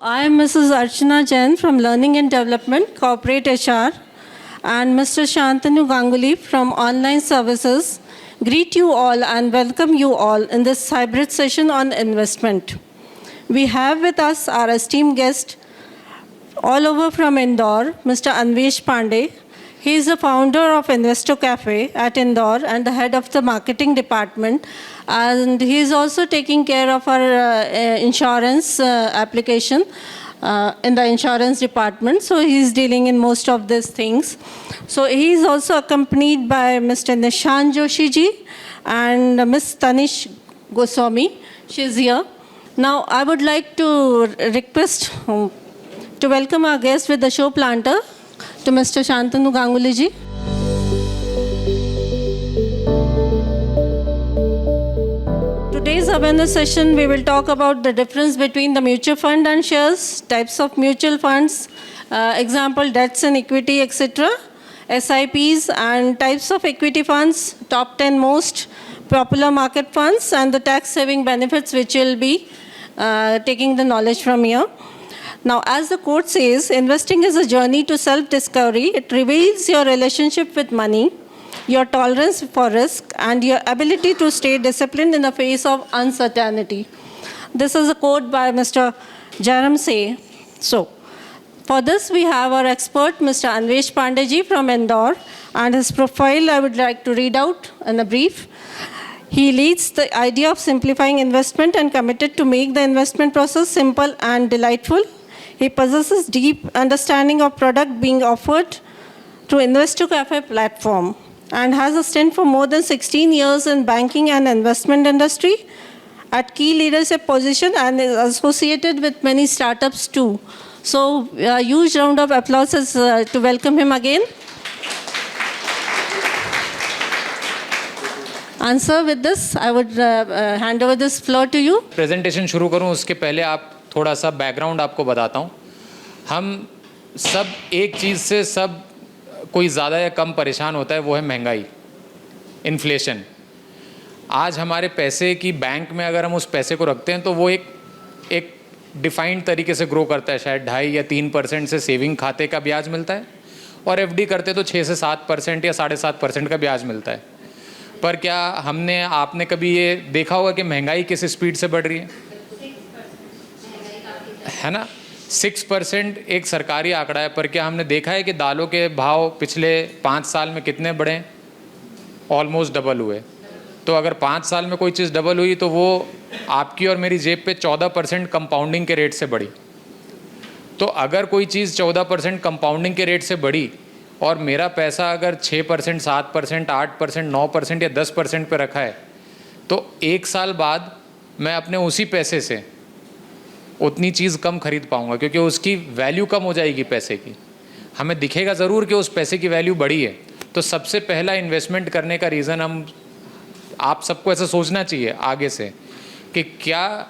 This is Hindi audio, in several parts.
I am Mrs. Archana Jain from Learning and Development, Corporate HR, and Mr. Shantanu Ganguly from Online Services. Greet you all and welcome you all in this hybrid session on investment. We have with us our esteemed guest all over from Indore, Mr. Anvesh Pandey. He is the founder of Investo Cafe at Indore and the head of the marketing department. And he is also taking care of our insurance application in the insurance department. So he is dealing in most of these things. So he is also accompanied by Mr. Nishant Joshi ji and Ms. Tanish Goswami. She is here. Now I would like to request to welcome our guest with the show planter, to Mr. Shantanu Ganguly ji. Today's awareness session, we will talk about the difference between the mutual fund and shares, types of mutual funds, example debts and equity, etc., SIPs and types of equity funds, top 10 most popular market funds, and the tax saving benefits which will be taking the knowledge from here. Now, as the quote says, investing is a journey to self-discovery. It reveals your relationship with money, your tolerance for risk, and your ability to stay disciplined in the face of uncertainty. This is a quote by Mr. Jairam Say. So, for this, we have our expert, Mr. Anvesh Pandey ji from Indore, and his profile I would like to read out in a brief. He leads the idea of simplifying investment and committed to make the investment process simple and delightful. He possesses deep understanding of product being offered through Investo Cafe platform and has a stint for more than 16 years in banking and investment industry at key leadership position and is associated with many startups too. So a huge round of applause to welcome him again. And sir, with this, I would hand over this floor to you. Presentation शुरू करूं उसके पहले आप थोड़ा सा बैकग्राउंड आपको बताता हूं. हम सब एक चीज़ से सब कोई ज़्यादा या कम परेशान होता है, वो है महंगाई, इन्फ्लेशन. आज हमारे पैसे की बैंक में अगर हम उस पैसे को रखते हैं तो वो एक डिफाइंड तरीके से ग्रो करता है. शायद 2.5 या 3% से सेविंग खाते का ब्याज मिलता है और FD करते तो 6 से 7% या 7.5% का ब्याज मिलता है. पर क्या आपने कभी ये देखा होगा कि महंगाई किस स्पीड से बढ़ रही है ना? 6% एक सरकारी आंकड़ा है. पर क्या हमने देखा है कि दालों के भाव पिछले 5 साल में कितने बढ़े? ऑलमोस्ट डबल हुए. तो अगर 5 साल में कोई चीज़ डबल हुई तो वो आपकी और मेरी जेब पे 14% कंपाउंडिंग के रेट से बढ़ी. तो अगर कोई चीज़ 14% कंपाउंडिंग के रेट से बढ़ी और मेरा पैसा अगर 6%, 7%, 8%, 9% या 10% पे रखा है, तो 1 साल बाद मैं अपने उसी पैसे से उतनी चीज़ कम खरीद पाऊँगा, क्योंकि उसकी वैल्यू कम हो जाएगी पैसे की. हमें दिखेगा ज़रूर कि उस पैसे की वैल्यू बढ़ी है. तो सबसे पहला इन्वेस्टमेंट करने का रीज़न आप सबको ऐसा सोचना चाहिए आगे से कि क्या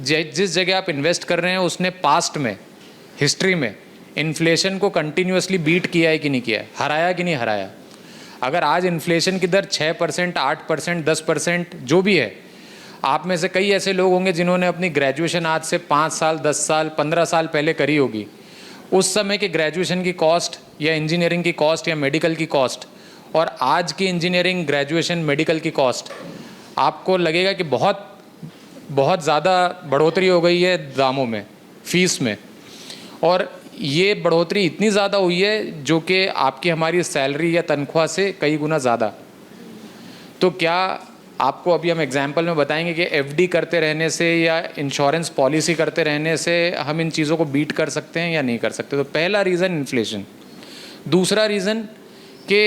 जिस जगह आप इन्वेस्ट कर रहे हैं उसने पास्ट में, हिस्ट्री में इन्फ्लेशन को कंटिन्यूसली बीट किया है कि नहीं किया है, हराया कि नहीं हराया. अगर आज इन्फ्लेशन की दर 6%, 8%, 10% जो भी है, आप में से कई ऐसे लोग होंगे जिन्होंने अपनी ग्रेजुएशन आज से 5 साल, 10 साल, 15 साल पहले करी होगी. उस समय के ग्रेजुएशन की कॉस्ट या इंजीनियरिंग की कॉस्ट या मेडिकल की कॉस्ट और आज की इंजीनियरिंग, ग्रेजुएशन, मेडिकल की कॉस्ट, आपको लगेगा कि बहुत बहुत ज़्यादा बढ़ोतरी हो गई है दामों में, फ़ीस में. और ये बढ़ोतरी इतनी ज़्यादा हुई है जो कि आपकी हमारी सैलरी या तनख्वाह से कई गुना ज़्यादा. तो क्या आपको अभी हम एग्जाम्पल में बताएंगे कि FD करते रहने से या इंश्योरेंस पॉलिसी करते रहने से हम इन चीज़ों को बीट कर सकते हैं या नहीं कर सकते. तो पहला रीज़न इन्फ्लेशन. दूसरा रीज़न कि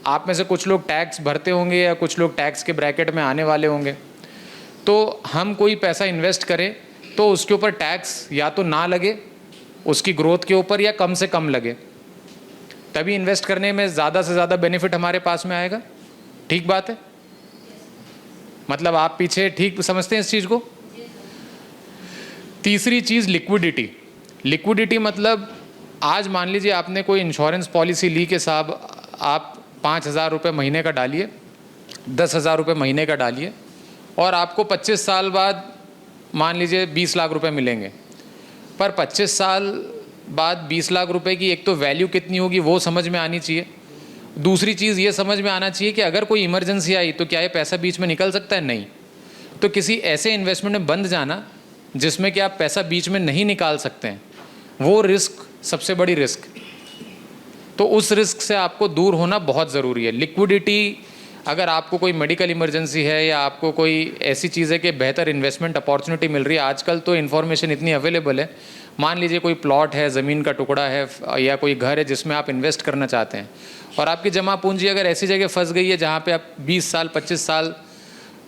आप में से कुछ लोग टैक्स भरते होंगे या कुछ लोग टैक्स के ब्रैकेट में आने वाले होंगे. तो हम कोई पैसा इन्वेस्ट करें तो उसके ऊपर टैक्स या तो ना लगे उसकी ग्रोथ के ऊपर, या कम से कम लगे, तभी इन्वेस्ट करने में ज़्यादा से ज़्यादा बेनिफिट हमारे पास में आएगा. ठीक बात है? मतलब आप पीछे ठीक समझते हैं इस चीज़ को. तीसरी चीज़ लिक्विडिटी. लिक्विडिटी मतलब आज मान लीजिए आपने कोई इंश्योरेंस पॉलिसी ली कि साहब आप 5,000 रुपये महीने का डालिए, 10,000 रुपये महीने का डालिए और आपको 25 साल बाद मान लीजिए 20 लाख रुपए मिलेंगे. पर 25 साल बाद 20 लाख रुपए की एक तो वैल्यू कितनी होगी वो समझ में आनी चाहिए। दूसरी चीज़ ये समझ में आना चाहिए कि अगर कोई इमरजेंसी आई तो क्या ये पैसा बीच में निकल सकता है? नहीं। तो किसी ऐसे इन्वेस्टमेंट में बंद जाना जिसमें कि आप पैसा बीच में नहीं निकाल सकते हैं, वो रिस्क सबसे बड़ी रिस्क। तो उस रिस्क से आपको दूर होना बहुत ज़रूरी है। लिक्विडिटी, अगर आपको कोई मेडिकल इमरजेंसी है या आपको कोई ऐसी चीज़ है कि बेहतर इन्वेस्टमेंट अपॉर्चुनिटी मिल रही है, आजकल तो इन्फॉर्मेशन इतनी अवेलेबल है। मान लीजिए कोई प्लॉट है, ज़मीन का टुकड़ा है या कोई घर है जिसमें आप इन्वेस्ट करना चाहते हैं और आपकी जमा पूंजी अगर ऐसी जगह फंस गई है जहाँ पे आप 20 साल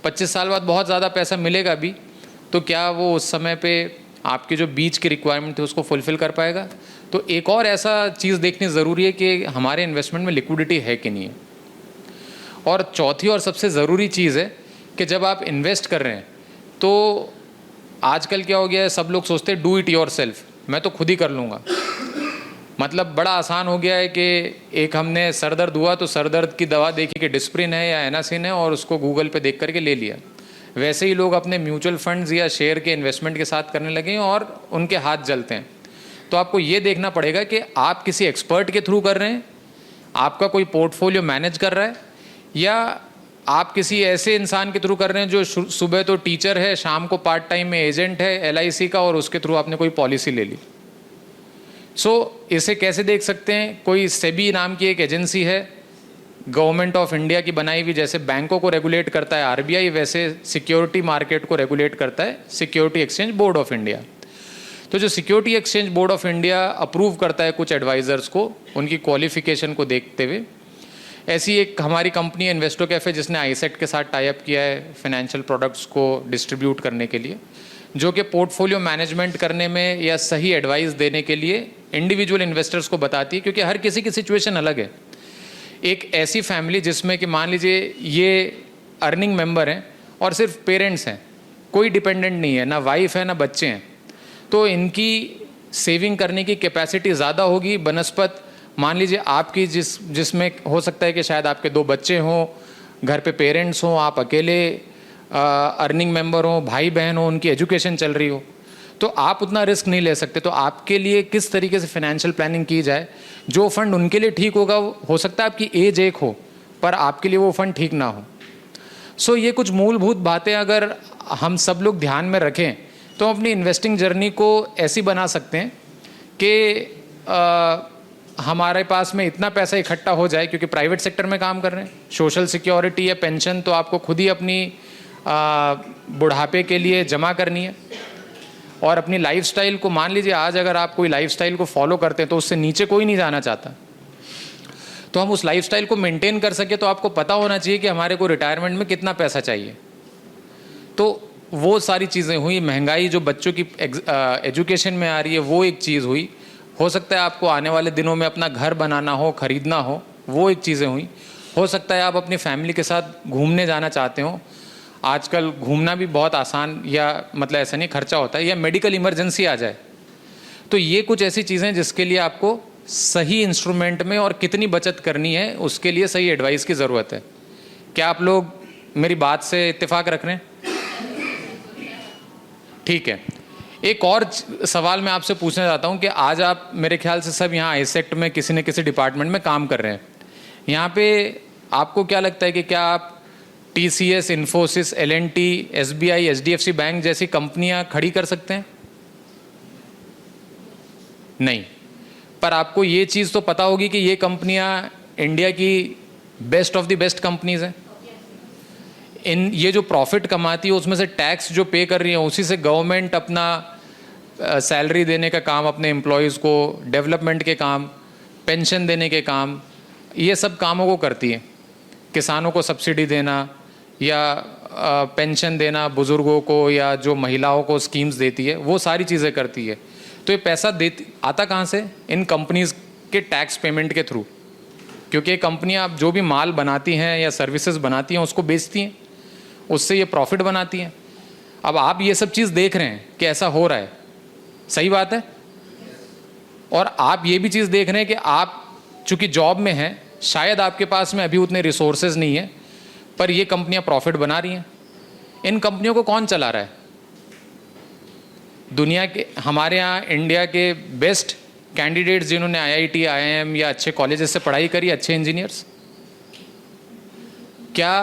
25 साल बाद बहुत ज़्यादा पैसा मिलेगा भी, तो क्या वो उस समय पे आपकी जो बीच की रिक्वायरमेंट थी उसको फुलफ़िल कर पाएगा? तो एक और ऐसा चीज़ देखनी ज़रूरी है कि हमारे इन्वेस्टमेंट में लिक्विडिटी है कि नहीं है। और चौथी और सबसे ज़रूरी चीज़ है कि जब आप इन्वेस्ट कर रहे हैं तो आजकल क्या हो गया है, सब लोग सोचते हैं डू इट योर सेल्फ, मैं तो खुद ही कर लूँगा। मतलब बड़ा आसान हो गया है कि एक हमने सर दर्द हुआ तो सर दर्द की दवा देखी कि डिस्प्रिन है या एनासिन है और उसको गूगल पे देख करके ले लिया। वैसे ही लोग अपने म्यूचुअल फंड्स या शेयर के इन्वेस्टमेंट के साथ करने लगे हैं और उनके हाथ जलते हैं। तो आपको ये देखना पड़ेगा कि आप किसी एक्सपर्ट के थ्रू कर रहे हैं, आपका कोई पोर्टफोलियो मैनेज कर रहा है, या आप किसी ऐसे इंसान के थ्रू कर रहे हैं जो सुबह तो टीचर है, शाम को पार्ट टाइम में एजेंट है LIC का और उसके थ्रू आपने कोई पॉलिसी ले ली। इसे कैसे देख सकते हैं? कोई सेबी नाम की एक एजेंसी है गवर्नमेंट ऑफ इंडिया की बनाई हुई। जैसे बैंकों को रेगुलेट करता है RBI, वैसे सिक्योरिटी मार्केट को रेगुलेट करता है security exchange board of India. तो जो security exchange board of India approve करता है कुछ एडवाइज़र्स को, उनकी क्वालिफिकेशन को देखते हुए, ऐसी एक हमारी कंपनी इन्वेस्टो कैफ़े जिसने आईसेट के साथ टाई अप किया है फाइनेंशियल प्रोडक्ट्स को डिस्ट्रीब्यूट करने के लिए, जो कि पोर्टफोलियो मैनेजमेंट करने में या सही एडवाइस देने के लिए इंडिविजुअल इन्वेस्टर्स को बताती है। क्योंकि हर किसी की सिचुएशन अलग है। एक ऐसी फैमिली जिसमें कि मान लीजिए ये अर्निंग मेंबर हैं और सिर्फ पेरेंट्स हैं, कोई डिपेंडेंट नहीं है, ना वाइफ है ना बच्चे हैं, तो इनकी सेविंग करने की कैपेसिटी ज़्यादा होगी बनस्पत मान लीजिए आपकी जिसमें हो सकता है कि शायद आपके 2 बच्चे हों, घर पे पेरेंट्स हों, आप अकेले अर्निंग मेंबर हों, भाई बहन हो, उनकी एजुकेशन चल रही हो, तो आप उतना रिस्क नहीं ले सकते। तो आपके लिए किस तरीके से फाइनेंशियल प्लानिंग की जाए, जो फंड उनके लिए ठीक होगा, हो सकता है आपकी एज एक हो पर आपके लिए वो फंड ठीक ना हो। ये कुछ मूलभूत बातें अगर हम सब लोग ध्यान में रखें तो अपनी इन्वेस्टिंग जर्नी को ऐसी बना सकते हैं कि हमारे पास में इतना पैसा इकट्ठा हो जाए, क्योंकि प्राइवेट सेक्टर में काम कर रहे हैं, सोशल सिक्योरिटी या पेंशन तो आपको खुद ही अपनी बुढ़ापे के लिए जमा करनी है। और अपनी लाइफस्टाइल को, मान लीजिए आज अगर आप कोई लाइफस्टाइल को फॉलो करते हैं तो उससे नीचे कोई नहीं जाना चाहता, तो हम उस लाइफस्टाइल को मेंटेन कर सके तो आपको पता होना चाहिए कि हमारे को रिटायरमेंट में कितना पैसा चाहिए। तो वो सारी चीज़ें हुई। महंगाई जो बच्चों की एजुकेशन में आ रही है वो एक चीज़ हुई। हो सकता है आपको आने वाले दिनों में अपना घर बनाना हो, ख़रीदना हो, वो एक चीज़ें हुई। हो सकता है आप अपनी फैमिली के साथ घूमने जाना चाहते हो, आजकल घूमना भी बहुत आसान या मतलब ऐसा नहीं खर्चा होता है, या मेडिकल इमरजेंसी आ जाए, तो ये कुछ ऐसी चीज़ें जिसके लिए आपको सही इंस्ट्रूमेंट में और कितनी बचत करनी है उसके लिए सही एडवाइस की ज़रूरत है। क्या आप लोग मेरी बात से इत्तेफाक रख रहे हैं? ठीक है। एक और सवाल मैं आपसे पूछना चाहता हूं कि आज आप मेरे ख्याल से सब यहाँ आईसेक्ट में किसी न किसी डिपार्टमेंट में काम कर रहे हैं। यहाँ पे आपको क्या लगता है कि क्या आप TCS, Infosys, L&T, SBI, HDFC bank जैसी कंपनियां खड़ी कर सकते हैं? नहीं। पर आपको ये चीज़ तो पता होगी कि ये कंपनियां इंडिया की best of the best companies हैं। ये जो प्रॉफिट कमाती है उसमें से टैक्स जो पे कर रही है उसी से गवर्नमेंट अपना सैलरी देने का काम, अपने एम्प्लॉयज़ को डेवलपमेंट के काम, पेंशन देने के काम, ये सब कामों को करती है। किसानों को सब्सिडी देना या पेंशन देना बुज़ुर्गों को, या जो महिलाओं को स्कीम्स देती है, वो सारी चीज़ें करती है। तो ये पैसा आता कहाँ से? इन कंपनीज़ के टैक्स पेमेंट के थ्रू। क्योंकि ये कंपनियाँ जो भी माल बनाती हैं या सर्विसेज बनाती हैं उसको बेचती हैं, उससे ये प्रॉफिट बनाती हैं। अब आप ये सब चीज़ देख रहे हैं कि ऐसा हो रहा है, सही बात है। और आप ये भी चीज़ देख रहे हैं कि आप चूँकि जॉब में हैं, शायद आपके पास में अभी उतने रिसोर्सेज नहीं है, पर ये कंपनियां प्रॉफिट बना रही हैं। इन कंपनियों को कौन चला रहा है? दुनिया के, हमारे यहाँ इंडिया के बेस्ट कैंडिडेट्स जिन्होंने IIT, IIM या अच्छे कॉलेजेस से पढ़ाई करी, अच्छे इंजीनियर्स, क्या?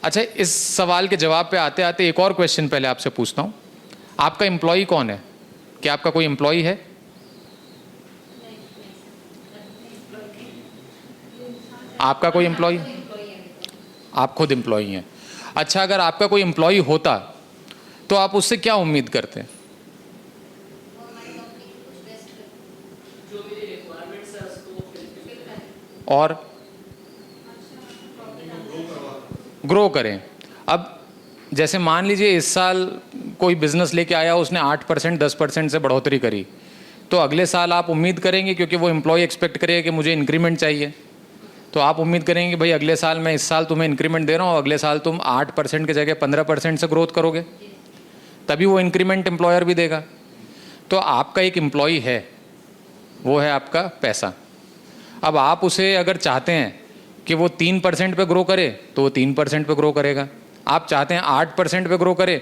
अच्छा, इस सवाल के जवाब पे आते आते एक और क्वेश्चन पहले आपसे पूछता हूँ, आपका एम्प्लॉय कौन है? क्या आपका कोई एम्प्लॉय है? आपका कोई एम्प्लॉय? आप खुद एम्प्लॉय हैं। अच्छा, अगर आपका कोई एम्प्लॉय होता तो आप उससे क्या उम्मीद करते हैं? और ग्रो करें। अब जैसे मान लीजिए इस साल कोई बिजनेस लेके आया, उसने 8% 10% से बढ़ोतरी करी, तो अगले साल आप उम्मीद करेंगे, क्योंकि वो एम्प्लॉय एक्सपेक्ट करेगा कि मुझे इंक्रीमेंट चाहिए, तो आप उम्मीद करेंगे कि भाई अगले साल, मैं इस साल तुम्हें इंक्रीमेंट दे रहा हूँ, अगले साल तुम 8% की जगह 15% से ग्रोथ करोगे, तभी वो इंक्रीमेंट एम्प्लॉयर भी देगा। तो आपका एक एम्प्लॉय है, वो है आपका पैसा। अब आप उसे अगर चाहते हैं कि वो 3% पे ग्रो करे तो वो 3% पे ग्रो करेगा, आप चाहते हैं 8% पे ग्रो करे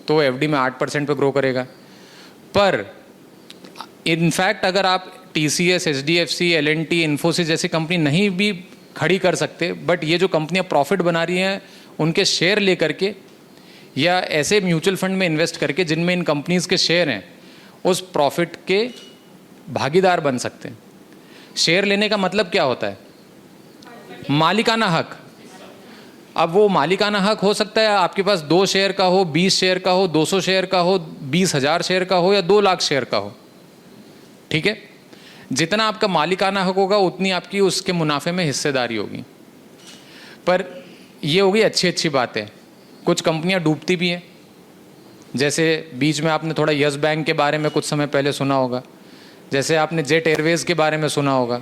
तो वो FD में 8% पे ग्रो करेगा। पर इनफैक्ट अगर आप TCS, SDFC, L&T, इन्फोसिस जैसी कंपनी नहीं भी खड़ी कर सकते, बट ये जो कंपनियां प्रॉफिट बना रही हैं, उनके शेयर लेकर के या ऐसे म्यूचुअल फंड में इन्वेस्ट करके जिनमें इन कंपनीज़ के शेयर हैं, उस प्रॉफिट के भागीदार बन सकते हैं। शेयर लेने का मतलब क्या होता है? मालिकाना हक। अब वो मालिकाना हक हो सकता है आपके पास 2 शेयर का हो, 20 शेयर का हो, 200 शेयर का हो, 20,000 शेयर का हो या 2 लाख शेयर का हो, ठीक है? जितना आपका मालिकाना हक होगा उतनी आपकी उसके मुनाफे में हिस्सेदारी होगी। पर ये होगी अच्छी बातें। कुछ कंपनियां डूबती भी हैं, जैसे बीच में आपने थोड़ा यस बैंक के बारे में कुछ समय पहले सुना होगा, जैसे आपने जेट एयरवेज़ के बारे में सुना होगा,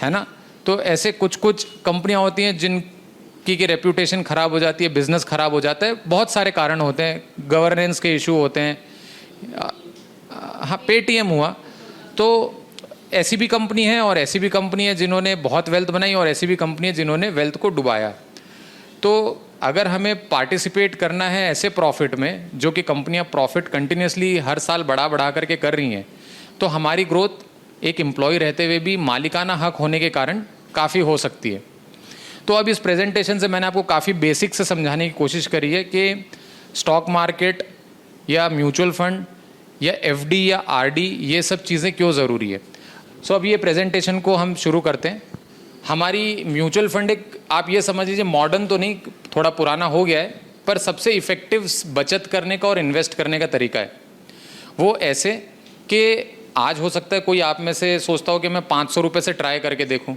है ना? तो ऐसे कुछ कंपनियां होती हैं जिनकी की रेप्यूटेशन ख़राब हो जाती है, बिज़नेस ख़राब हो जाता है, बहुत सारे कारण होते हैं, गवर्नेंस के इशू होते हैं। हाँ, पेटीएम हुआ, तो ऐसी भी कंपनी है और ऐसी भी कंपनी है जिन्होंने बहुत वेल्थ बनाई और ऐसी भी कंपनी है जिन्होंने वेल्थ को डुबाया। तो अगर हमें पार्टिसिपेट करना है ऐसे प्रॉफिट में, जो कि कंपनियां प्रॉफिट कंटिन्यूसली हर साल बढ़ा करके कर रही हैं, तो हमारी ग्रोथ एक एम्प्लॉय रहते हुए भी मालिकाना हक होने के कारण काफ़ी हो सकती है। तो अब इस प्रेजेंटेशन से मैंने आपको काफ़ी बेसिक से समझाने की कोशिश करी है कि स्टॉक मार्केट या म्यूचुअल फंड या FD या RD ये सब चीज़ें क्यों ज़रूरी है। सो अब ये प्रेजेंटेशन को हम शुरू करते हैं। हमारी म्यूचुअल फंड एक, आप ये समझ लीजिए, मॉडर्न तो नहीं, थोड़ा पुराना हो गया है, पर सबसे इफ़ेक्टिव बचत करने का और इन्वेस्ट करने का तरीका है। वो ऐसे कि आज हो सकता है कोई आप में से सोचता हो कि मैं 500 रुपये से ट्राई करके देखूं,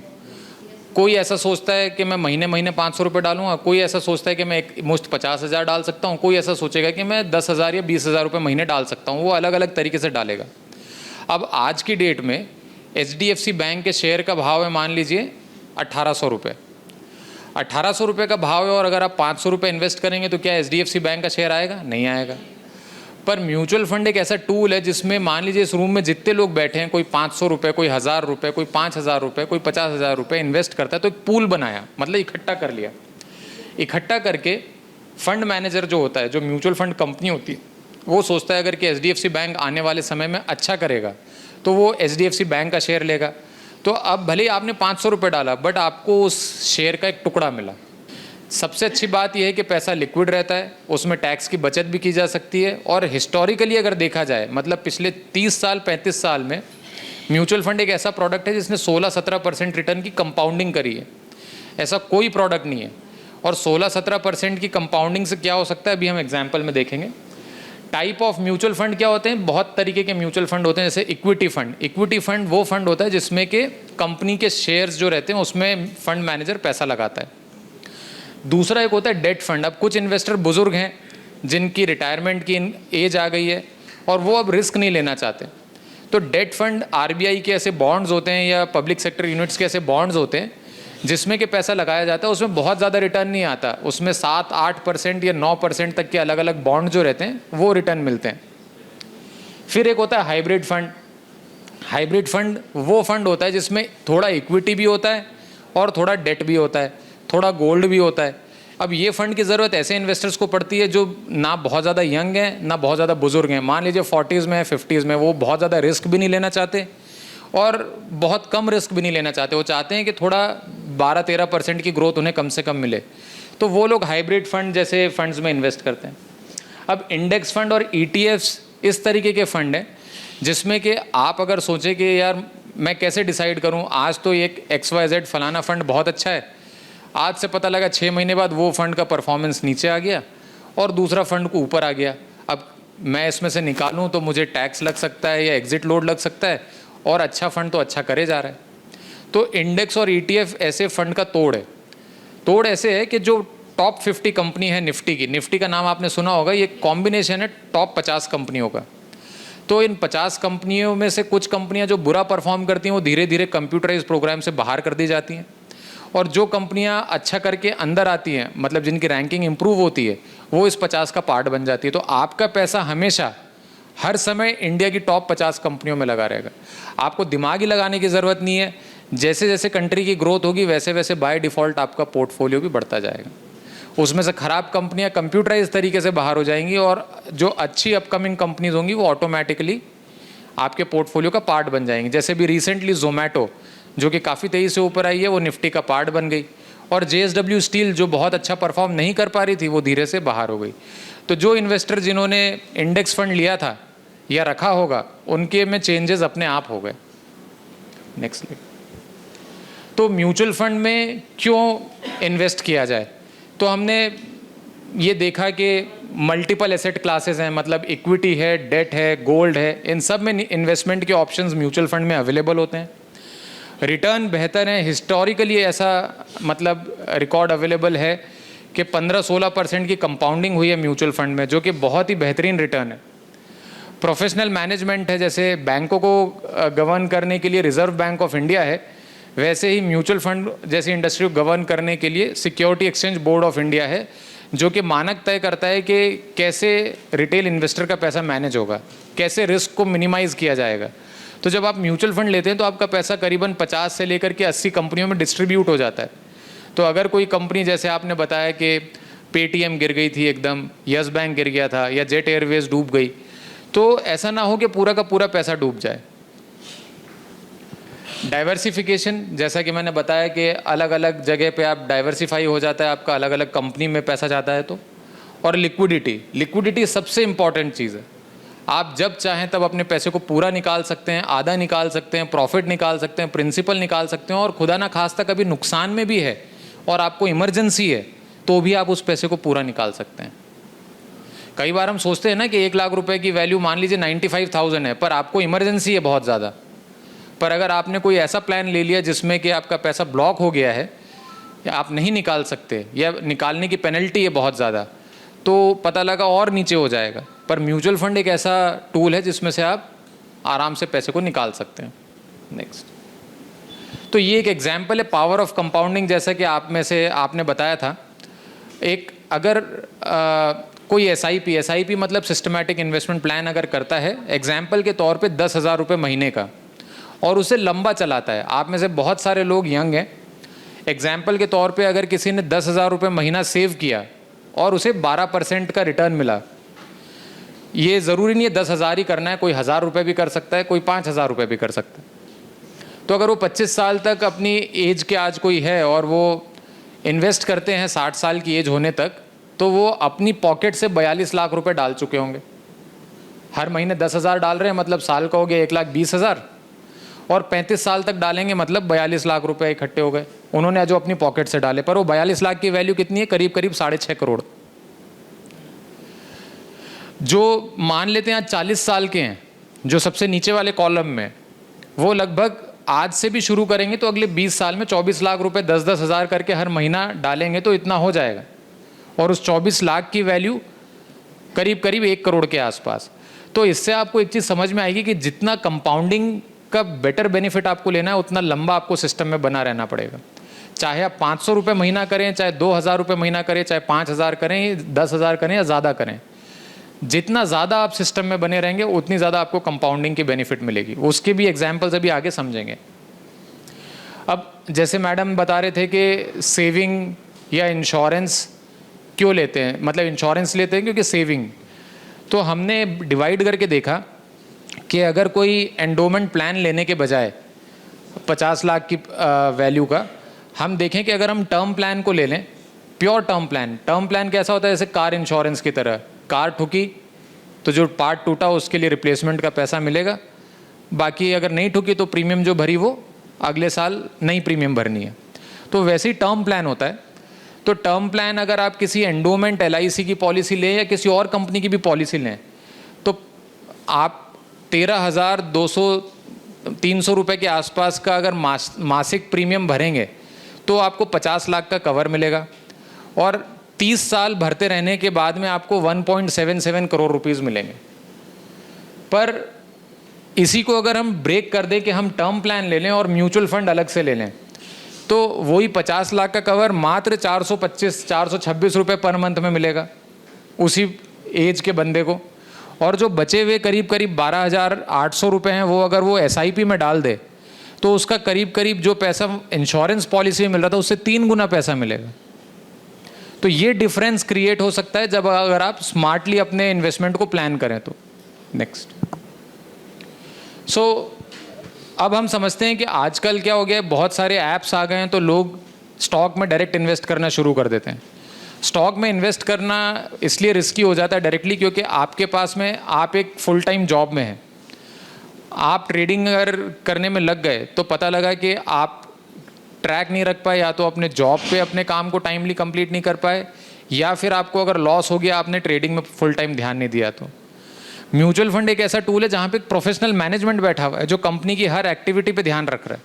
कोई ऐसा सोचता है कि मैं महीने 500 रुपये डालूंगा, कोई ऐसा सोचता है कि मैं एक मुश्त 50,000 डाल सकता हूं, कोई ऐसा सोचेगा कि मैं 10,000 या 20,000 रुपये महीने डाल सकता हूं। वो अलग अलग तरीके से डालेगा। अब आज की डेट में HDFC बैंक के शेयर का भाव है, मान लीजिए 1800 रुपये। 1800 रुपये का भाव है और अगर आप 500 रुपये इन्वेस्ट करेंगे तो क्या HDFC बैंक का शेयर आएगा? नहीं आएगा। पर म्यूचुअल फंड एक ऐसा टूल है जिसमें मान लीजिए इस रूम में जितने लोग बैठे हैं, कोई 500 रुपये, कोई 1000 रुपये, कोई 5000 रुपये, कोई 50,000 रुपये इन्वेस्ट करता है, तो एक पूल बनाया, मतलब इकट्ठा कर लिया। इकट्ठा करके फंड मैनेजर जो होता है, जो म्यूचुअल फंड कंपनी होती है, वो सोचता है अगर कि HDFC बैंक आने वाले समय में अच्छा करेगा तो वो HDFC बैंक का शेयर लेगा। तो अब भले ही आपने 500 रुपये डाला, बट आपको उस शेयर का एक टुकड़ा मिला। सबसे अच्छी बात यह है कि पैसा लिक्विड रहता है, उसमें टैक्स की बचत भी की जा सकती है, और हिस्टोरिकली अगर देखा जाए, मतलब पिछले 30 साल 35 साल में म्यूचुअल फंड एक ऐसा प्रोडक्ट है जिसने 16-17% रिटर्न की कंपाउंडिंग करी है। ऐसा कोई प्रोडक्ट नहीं है। और 16-17% की कंपाउंडिंग से क्या हो सकता है, अभी हम एग्जाम्पल में देखेंगे। टाइप ऑफ म्यूचुअल फंड क्या होते हैं? बहुत तरीके के म्यूचुअल फंड होते हैं, जैसे इक्विटी फंड। इक्विटी फंड वो फंड होता है जिसमें कि कंपनी के शेयर्स जो रहते हैं उसमें फंड मैनेजर पैसा लगाता है। दूसरा एक होता है डेट फंड। अब कुछ इन्वेस्टर बुजुर्ग हैं जिनकी रिटायरमेंट की एज आ गई है और वो अब रिस्क नहीं लेना चाहते, तो डेट फंड RBI के ऐसे बॉन्ड्स होते हैं या पब्लिक सेक्टर यूनिट्स के ऐसे बॉन्ड्स होते हैं जिसमें कि पैसा लगाया जाता है। उसमें बहुत ज़्यादा रिटर्न नहीं आता, उसमें 7-8% या 9% तक के अलग अलग बॉन्ड जो रहते हैं वो रिटर्न मिलते हैं। फिर एक होता है हाइब्रिड फंड। हाइब्रिड फंड वो फंड होता है जिसमें थोड़ा इक्विटी भी होता है और थोड़ा डेट भी होता है, थोड़ा गोल्ड भी होता है। अब ये फंड की ज़रूरत ऐसे इन्वेस्टर्स को पड़ती है जो ना बहुत ज़्यादा यंग हैं ना बहुत ज़्यादा बुजुर्ग हैं। मान लीजिए 40s में 50s में, वो बहुत ज़्यादा रिस्क भी नहीं लेना चाहते और बहुत कम रिस्क भी नहीं लेना चाहते। वो चाहते हैं कि थोड़ा 12-13% की ग्रोथ उन्हें कम से कम मिले, तो वो लोग हाइब्रिड फंड जैसे फंड्स में इन्वेस्ट करते हैं। अब इंडेक्स फंड और ETFs इस तरीके के फंड हैं जिसमें कि आप अगर सोचें कि यार मैं कैसे डिसाइड करूं, आज तो एक XYZ फलाना फंड बहुत अच्छा है, आज से पता लगा 6 महीने बाद वो फंड का परफॉर्मेंस नीचे आ गया और दूसरा फंड को ऊपर आ गया। अब मैं इसमें से निकालूं तो मुझे टैक्स लग सकता है या एग्जिट लोड लग सकता है, और अच्छा फंड तो अच्छा करे जा रहा है। तो इंडेक्स और ETF ऐसे फंड का तोड़ है। तोड़ ऐसे है कि जो टॉप 50 कंपनी है निफ्टी की, निफ्टी का नाम आपने सुना होगा, ये कॉम्बिनेशन है टॉप 50 कंपनियों का। तो इन 50 कंपनियों में से कुछ कंपनियां जो बुरा परफॉर्म करती हैं वो धीरे धीरे कंप्यूटराइज प्रोग्राम से बाहर कर दी जाती हैं, और जो कंपनियां अच्छा करके अंदर आती हैं, मतलब जिनकी रैंकिंग इंप्रूव होती है, वो इस 50 का पार्ट बन जाती है। तो आपका पैसा हमेशा हर समय इंडिया की टॉप 50 कंपनियों में लगा रहेगा। आपको दिमाग ही लगाने की ज़रूरत नहीं है। जैसे जैसे कंट्री की ग्रोथ होगी वैसे वैसे बाय डिफ़ॉल्ट आपका पोर्टफोलियो भी बढ़ता जाएगा। उसमें से ख़राब कंपनियां कंप्यूटराइज तरीके से बाहर हो जाएंगी और जो अच्छी अपकमिंग कंपनीज होंगी वो ऑटोमेटिकली आपके पोर्टफोलियो का पार्ट बन जाएंगी। जैसे भी रिसेंटली जोमेटो जो कि काफ़ी तेज़ी से ऊपर आई है, वो निफ्टी का पार्ट बन गई, और JSW स्टील जो बहुत अच्छा परफॉर्म नहीं कर पा रही थी वो धीरे से बाहर हो गई। तो जो इन्वेस्टर जिन्होंने इंडेक्स फंड लिया था या रखा होगा उनके में चेंजेस अपने आप हो गए। Next slide. तो म्यूचुअल फंड में क्यों इन्वेस्ट किया जाए, तो हमने ये देखा कि मल्टीपल एसेट क्लासेस हैं, मतलब इक्विटी है, डेट है, गोल्ड है, इन सब में इन्वेस्टमेंट के ऑप्शंस म्यूचुअल फंड में अवेलेबल होते हैं। रिटर्न बेहतर है, हिस्टोरिकली ऐसा मतलब रिकॉर्ड अवेलेबल है कि 15-16% की कंपाउंडिंग हुई है म्यूचुअल फंड में, जो कि बहुत ही बेहतरीन रिटर्न है। प्रोफेशनल मैनेजमेंट है, जैसे बैंकों को गवर्न करने के लिए रिजर्व बैंक ऑफ इंडिया है, वैसे ही म्यूचुअल फंड जैसी इंडस्ट्री को गवर्न करने के लिए security exchange board of India है, जो कि मानक तय करता है कि कैसे रिटेल इन्वेस्टर का पैसा मैनेज होगा, कैसे रिस्क को मिनिमाइज़ किया जाएगा। तो जब आप म्यूचुअल फंड लेते हैं तो आपका पैसा करीबन 50 से लेकर के 80 कंपनियों में डिस्ट्रीब्यूट हो जाता है। तो अगर कोई कंपनी, जैसे आपने बताया कि पेटीएम गिर गई थी एकदम, यस बैंक गिर गया था, या जेट एयरवेज डूब गई, तो ऐसा ना हो कि पूरा का पूरा पैसा डूब जाए। डाइवर्सिफिकेशन, जैसा कि मैंने बताया कि अलग अलग जगह पे आप डाइवर्सिफाई हो जाता है, आपका अलग अलग कंपनी में पैसा जाता है तो। और लिक्विडिटी सबसे इम्पॉर्टेंट चीज़ है। आप जब चाहें तब अपने पैसे को पूरा निकाल सकते हैं, आधा निकाल सकते हैं, प्रॉफिट निकाल सकते हैं, प्रिंसिपल निकाल सकते हैं, और खुदा ना खास्ता कभी नुकसान में भी है और आपको इमरजेंसी है तो भी आप उस पैसे को पूरा निकाल सकते हैं। कई बार हम सोचते हैं ना कि 1 लाख रुपए की वैल्यू मान लीजिए 95,000 है, पर आपको इमरजेंसी है बहुत ज़्यादा, पर अगर आपने कोई ऐसा प्लान ले लिया जिसमें कि आपका पैसा ब्लॉक हो गया है या आप नहीं निकाल सकते या निकालने की पेनल्टी है बहुत ज़्यादा, तो पता लगा और नीचे हो जाएगा। पर म्यूचुअल फंड एक ऐसा टूल है जिसमें से आप आराम से पैसे को निकाल सकते हैं। नेक्स्ट। तो ये एक एग्जाम्पल है पावर ऑफ कंपाउंडिंग, जैसा कि आप में से आपने बताया था। एक अगर कोई SIP मतलब सिस्टमैटिक इन्वेस्टमेंट प्लान अगर करता है, एग्जाम्पल के तौर पे 10,000 रुपये महीने का, और उसे लंबा चलाता है, आप में से बहुत सारे लोग यंग हैं, एग्जाम्पल के तौर पे अगर किसी ने 10,000 रुपये महीना सेव किया और उसे 12% का रिटर्न मिला, ये ज़रूरी नहीं है 10,000 ही करना है, कोई 1,000 रुपये भी कर सकता है, कोई 5,000 रुपये भी कर सकता है। तो अगर वो 25 साल तक अपनी एज के आज कोई है और वो इन्वेस्ट करते हैं 60 साल की एज होने तक, तो वो अपनी पॉकेट से 42 लाख रुपए डाल चुके होंगे। हर महीने 10,000 डाल रहे हैं, मतलब साल का हो गया 1,20,000, और 35 साल तक डालेंगे मतलब 42 लाख रुपए इकट्ठे हो गए उन्होंने जो अपनी पॉकेट से डाले। पर वो 42 लाख की वैल्यू कितनी है? करीब करीब 6.5 करोड़। जो मान लेते हैं आज 40 साल के हैं, जो सबसे नीचे वाले कॉलम में, वो लगभग आज से भी शुरू करेंगे तो अगले 20 साल में 24 लाख रुपए 10-10 हज़ार करके हर महीना डालेंगे तो इतना हो जाएगा, और उस 24 लाख की वैल्यू करीब करीब 1 करोड़ के आसपास। तो इससे आपको एक चीज़ समझ में आएगी कि जितना कंपाउंडिंग का बेटर बेनिफिट आपको लेना है, उतना लंबा आपको सिस्टम में बना रहना पड़ेगा। चाहे आप 500 रुपये महीना करें, चाहे 2,000 रुपये महीना करें, चाहे 5,000 करें, 10,000 करें या ज़्यादा करें, जितना ज़्यादा आप सिस्टम में बने रहेंगे उतनी ज़्यादा आपको कंपाउंडिंग की बेनिफिट मिलेगी। उसके भी एग्जाम्पल्स अभी आगे समझेंगे। अब जैसे मैडम बता रहे थे कि सेविंग या इंश्योरेंस क्यों लेते हैं, मतलब इंश्योरेंस लेते हैं क्योंकि सेविंग। तो हमने डिवाइड करके देखा कि अगर कोई एंडोमेंट प्लान लेने के बजाय 50 लाख की वैल्यू का, हम देखें कि अगर हम टर्म प्लान को ले लें, प्योर टर्म प्लान कैसा होता है, जैसे कार इंश्योरेंस की तरह, कार ठुकी तो जो पार्ट टूटा उसके लिए रिप्लेसमेंट का पैसा मिलेगा, बाकी अगर नहीं ठुकी तो प्रीमियम जो भरी वो अगले साल नई प्रीमियम भरनी है। तो वैसे ही टर्म प्लान होता है। तो टर्म प्लान अगर आप किसी एंडोमेंट LIC की पॉलिसी लें या किसी और कंपनी की भी पॉलिसी लें, तो आप 13,200-300 रुपये के आसपास का अगर मासिक प्रीमियम भरेंगे तो आपको 50 लाख का कवर मिलेगा, और 30 साल भरते रहने के बाद में आपको 1.77 करोड़ रुपीज़ मिलेंगे। पर इसी को अगर हम ब्रेक कर दें कि हम टर्म प्लान ले लें और म्यूचुअल फंड अलग से ले लें, तो वही 50 लाख का कवर मात्र 426 रुपये पर मंथ में मिलेगा उसी एज के बंदे को। और जो बचे हुए करीब 12,800 रुपये हैं, वो अगर वो SIP में डाल दे तो उसका करीब जो पैसा इंश्योरेंस पॉलिसी में मिल रहा था उससे 3 गुना पैसा मिलेगा। तो ये डिफरेंस क्रिएट हो सकता है जब अगर आप स्मार्टली अपने इन्वेस्टमेंट को प्लान करें तो। नेक्स्ट। अब हम समझते हैं कि आजकल क्या हो गया है, बहुत सारे ऐप्स आ गए हैं, तो लोग स्टॉक में डायरेक्ट इन्वेस्ट करना शुरू कर देते हैं। स्टॉक में इन्वेस्ट करना इसलिए रिस्की हो जाता है डायरेक्टली क्योंकि आपके पास में आप एक फुल टाइम जॉब में हैं। आप ट्रेडिंग अगर करने में लग गए तो पता लगा कि आप ट्रैक नहीं रख पाए, या तो अपने जॉब पे अपने काम को टाइमली कंप्लीट नहीं कर पाए, या फिर आपको अगर लॉस हो गया, आपने ट्रेडिंग में फुल टाइम ध्यान नहीं दिया। तो म्यूचुअल फंड एक ऐसा टूल है जहाँ पे प्रोफेशनल मैनेजमेंट बैठा हुआ है जो कंपनी की हर एक्टिविटी पे ध्यान रख रहा है।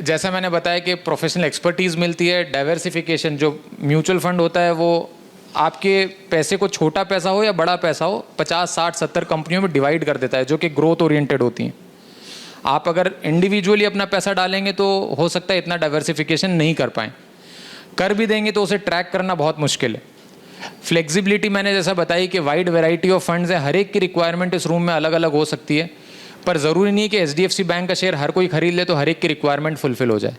जैसा मैंने बताया कि प्रोफेशनल एक्सपर्टीज़ मिलती है, डाइवर्सिफिकेशन। जो म्यूचुअल फंड होता है वो आपके पैसे को, छोटा पैसा हो या बड़ा पैसा हो, 50, 60, 70 कंपनियों में डिवाइड कर देता है जो कि ग्रोथ ओरिएंटेड होती हैं। आप अगर इंडिविजुअली अपना पैसा डालेंगे तो हो सकता है इतना डाइवर्सिफिकेशन नहीं कर पाएँ, कर भी देंगे तो उसे ट्रैक करना बहुत मुश्किल है। फ्लेक्सिबिलिटी मैंने जैसा बताई कि वाइड वैरायटी ऑफ फंड्स है, हर एक की रिक्वायरमेंट इस रूम में अलग अलग हो सकती है, पर ज़रूरी नहीं कि HDFC बैंक का शेयर हर कोई खरीद ले तो हर एक की रिक्वायरमेंट फुलफिल हो जाए।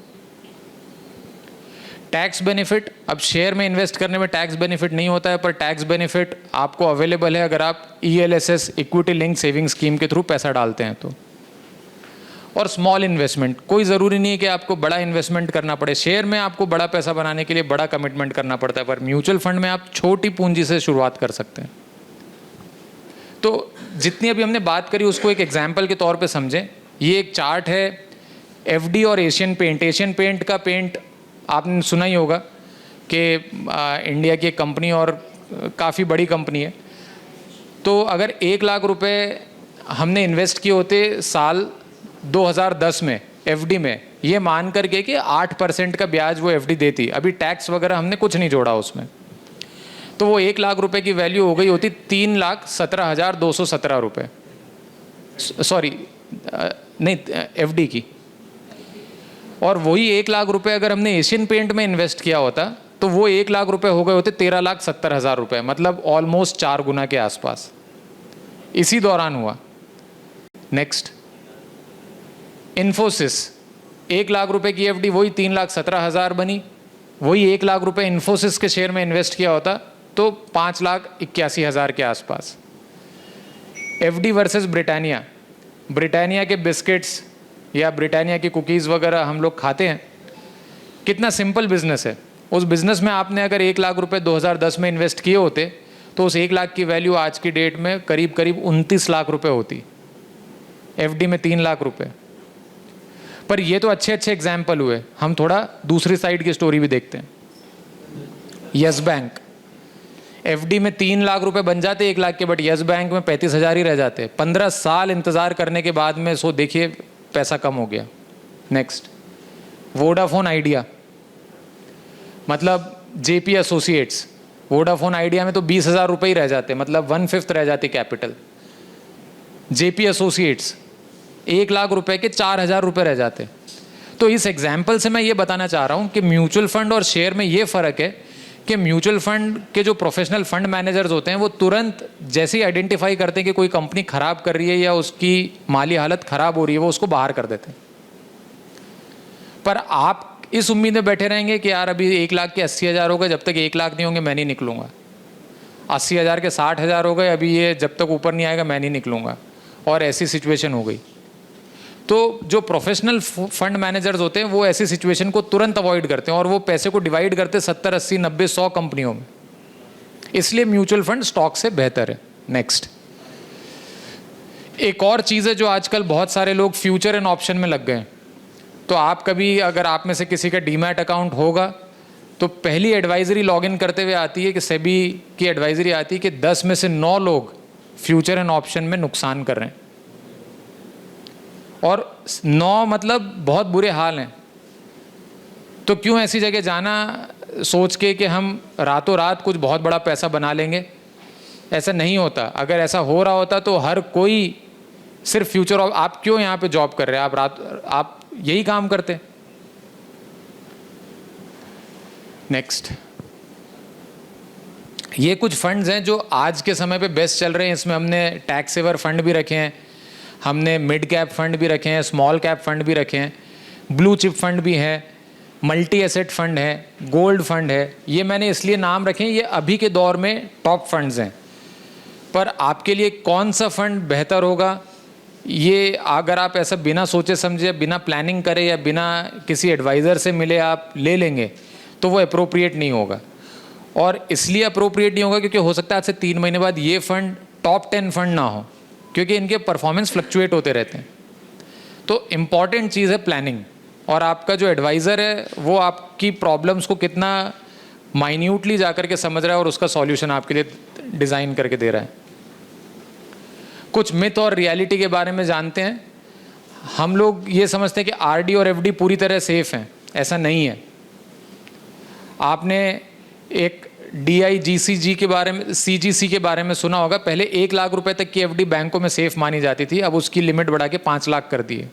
टैक्स बेनिफिट, अब शेयर में इन्वेस्ट करने में टैक्स बेनिफिट नहीं होता है, पर टैक्स बेनिफिट आपको अवेलेबल है अगर आप ELSS equity link saving scheme के थ्रू पैसा डालते हैं तो। और स्मॉल इन्वेस्टमेंट, कोई ज़रूरी नहीं है कि आपको बड़ा इन्वेस्टमेंट करना पड़े। शेयर में आपको बड़ा पैसा बनाने के लिए बड़ा कमिटमेंट करना पड़ता है, पर म्यूचुअल फंड में आप छोटी पूंजी से शुरुआत कर सकते हैं। तो जितनी अभी हमने बात करी उसको एक एग्जाम्पल के तौर पे समझें। ये एक चार्ट है FD और एशियन पेंट। एशियन पेंट का पेंट आपने सुना ही होगा कि इंडिया की एक कंपनी और काफ़ी बड़ी कंपनी है। तो अगर 1 लाख रुपए हमने इन्वेस्ट किए होते साल 2010 में FD में, ये मान करके कि 8% का ब्याज वो FD देती, अभी टैक्स वगैरह हमने कुछ नहीं जोड़ा उसमें, तो वो 1 लाख रुपए की वैल्यू हो गई होती 3,17,217 रुपये। सॉरी नहीं, FD की। और वही 1 लाख रुपए अगर हमने एशियन पेंट में इन्वेस्ट किया होता तो वो 1 लाख रुपए हो गए होते 13,70,000 रुपये, मतलब ऑलमोस्ट 4 गुना के आसपास इसी दौरान हुआ। नेक्स्ट, इन्फोसिस, 1 लाख रुपए की FD वही 3,17,000 बनी। वही 1 लाख रुपए इन्फोसिस के शेयर में इन्वेस्ट किया होता तो 5,81,000 के आसपास। FD वर्सेस ब्रिटानिया, ब्रिटानिया के बिस्किट्स या ब्रिटानिया की कुकीज़ वगैरह हम लोग खाते हैं। कितना सिंपल बिजनेस है। उस बिज़नेस में आपने अगर 1 लाख रुपए 2010 में इन्वेस्ट किए होते तो उस 1 लाख की वैल्यू आज की डेट में करीब 29 लाख रुपए होती, FD में 3 लाख रुपए। पर ये तो अच्छे एग्जाम्पल हुए, हम थोड़ा दूसरी साइड की स्टोरी भी देखते हैं। यस बैंक, FD में 3 लाख रुपए बन जाते 1 लाख के, बट यस बैंक में 35,000 ही रह जाते। 15 साल इंतज़ार करने के बाद में सो देखिए पैसा कम हो गया। नेक्स्ट, वोडाफोन आइडिया, मतलब JP एसोसिएट्स। वोडाफोन आइडिया में तो 20,000 रुपये ही रह जाते, मतलब 1/5 रह जाती कैपिटल। JP एसोसिएट्स 1 लाख रुपए के 4,000 रुपये रह जाते। तो इस एग्जाम्पल से मैं ये बताना चाह रहा हूँ कि म्यूचुअल फंड और शेयर में ये फ़र्क है कि म्यूचुअल फंड के जो प्रोफेशनल फंड मैनेजर्स होते हैं वो तुरंत जैसे ही आइडेंटिफाई करते हैं कि कोई कंपनी ख़राब कर रही है या उसकी माली हालत ख़राब हो रही है, वो उसको बाहर कर देते हैं। पर आप इस उम्मीद में बैठे रहेंगे कि यार अभी 1 लाख के 80,000 हो गए, जब तक 1 लाख नहीं होंगे मैं नहीं निकलूँगा। 80,000 के 60,000 हो गए, अभी ये जब तक ऊपर नहीं आएगा मैं नहीं निकलूँगा, और ऐसी सिचुएशन हो गई। तो जो प्रोफेशनल फंड मैनेजर्स होते हैं वो ऐसी सिचुएशन को तुरंत अवॉइड करते हैं और वो पैसे को डिवाइड करते हैं 70, 80, 90, 100 कंपनियों में। इसलिए म्यूचुअल फंड स्टॉक से बेहतर है। नेक्स्ट, एक और चीज़ है जो आजकल बहुत सारे लोग फ्यूचर एंड ऑप्शन में लग गए हैं। तो आप कभी, अगर आप में से किसी का डीमैट अकाउंट होगा तो पहली एडवाइजरी लॉगिन करते हुए आती है कि सेबी की एडवाइजरी आती है कि 10 में से 9 लोग फ्यूचर एंड ऑप्शन में नुकसान कर रहे हैं, और 9 मतलब बहुत बुरे हाल हैं। तो क्यों ऐसी जगह जाना सोच के कि हम रातों रात कुछ बहुत बड़ा पैसा बना लेंगे? ऐसा नहीं होता। अगर ऐसा हो रहा होता तो हर कोई सिर्फ फ्यूचर, आप क्यों यहाँ पे जॉब कर रहे हैं? आप यही काम करते। नेक्स्ट, ये कुछ फंड्स हैं जो आज के समय पे बेस्ट चल रहे हैं। इसमें हमने टैक्स सेवर फंड भी रखे हैं, हमने मिड कैप फंड भी रखे हैं, स्मॉल कैप फंड भी रखे हैं, ब्लू चिप फंड भी है, मल्टी एसेट फंड है, गोल्ड फंड है। ये मैंने इसलिए नाम रखे हैं, ये अभी के दौर में टॉप फंड्स हैं। पर आपके लिए कौन सा फंड बेहतर होगा, ये अगर आप ऐसा बिना सोचे समझे, बिना प्लानिंग करे या बिना किसी एडवाइज़र से मिले आप ले लेंगे तो वो अप्रोप्रिएट नहीं होगा। और इसलिए अप्रोप्रिएट नहीं होगा क्योंकि हो सकता है आज से 3 महीने बाद ये फंड टॉप 10 फंड ना हो, क्योंकि इनके परफॉर्मेंस फ्लक्चुएट होते रहते हैं। तो इम्पॉर्टेंट चीज़ है प्लानिंग, और आपका जो एडवाइज़र है वो आपकी प्रॉब्लम्स को कितना माइन्यूटली जा कर के समझ रहा है और उसका सॉल्यूशन आपके लिए डिज़ाइन करके दे रहा है। कुछ मिथ और रियलिटी के बारे में जानते हैं। हम लोग ये समझते हैं कि आरडी और एफडी पूरी तरह सेफ हैं, ऐसा नहीं है। आपने एक DIGCG के बारे में, CGC के बारे में सुना होगा। पहले 1 लाख रुपए तक की एफडी बैंकों में सेफ मानी जाती थी, अब उसकी लिमिट बढ़ा के 5 लाख कर दी है।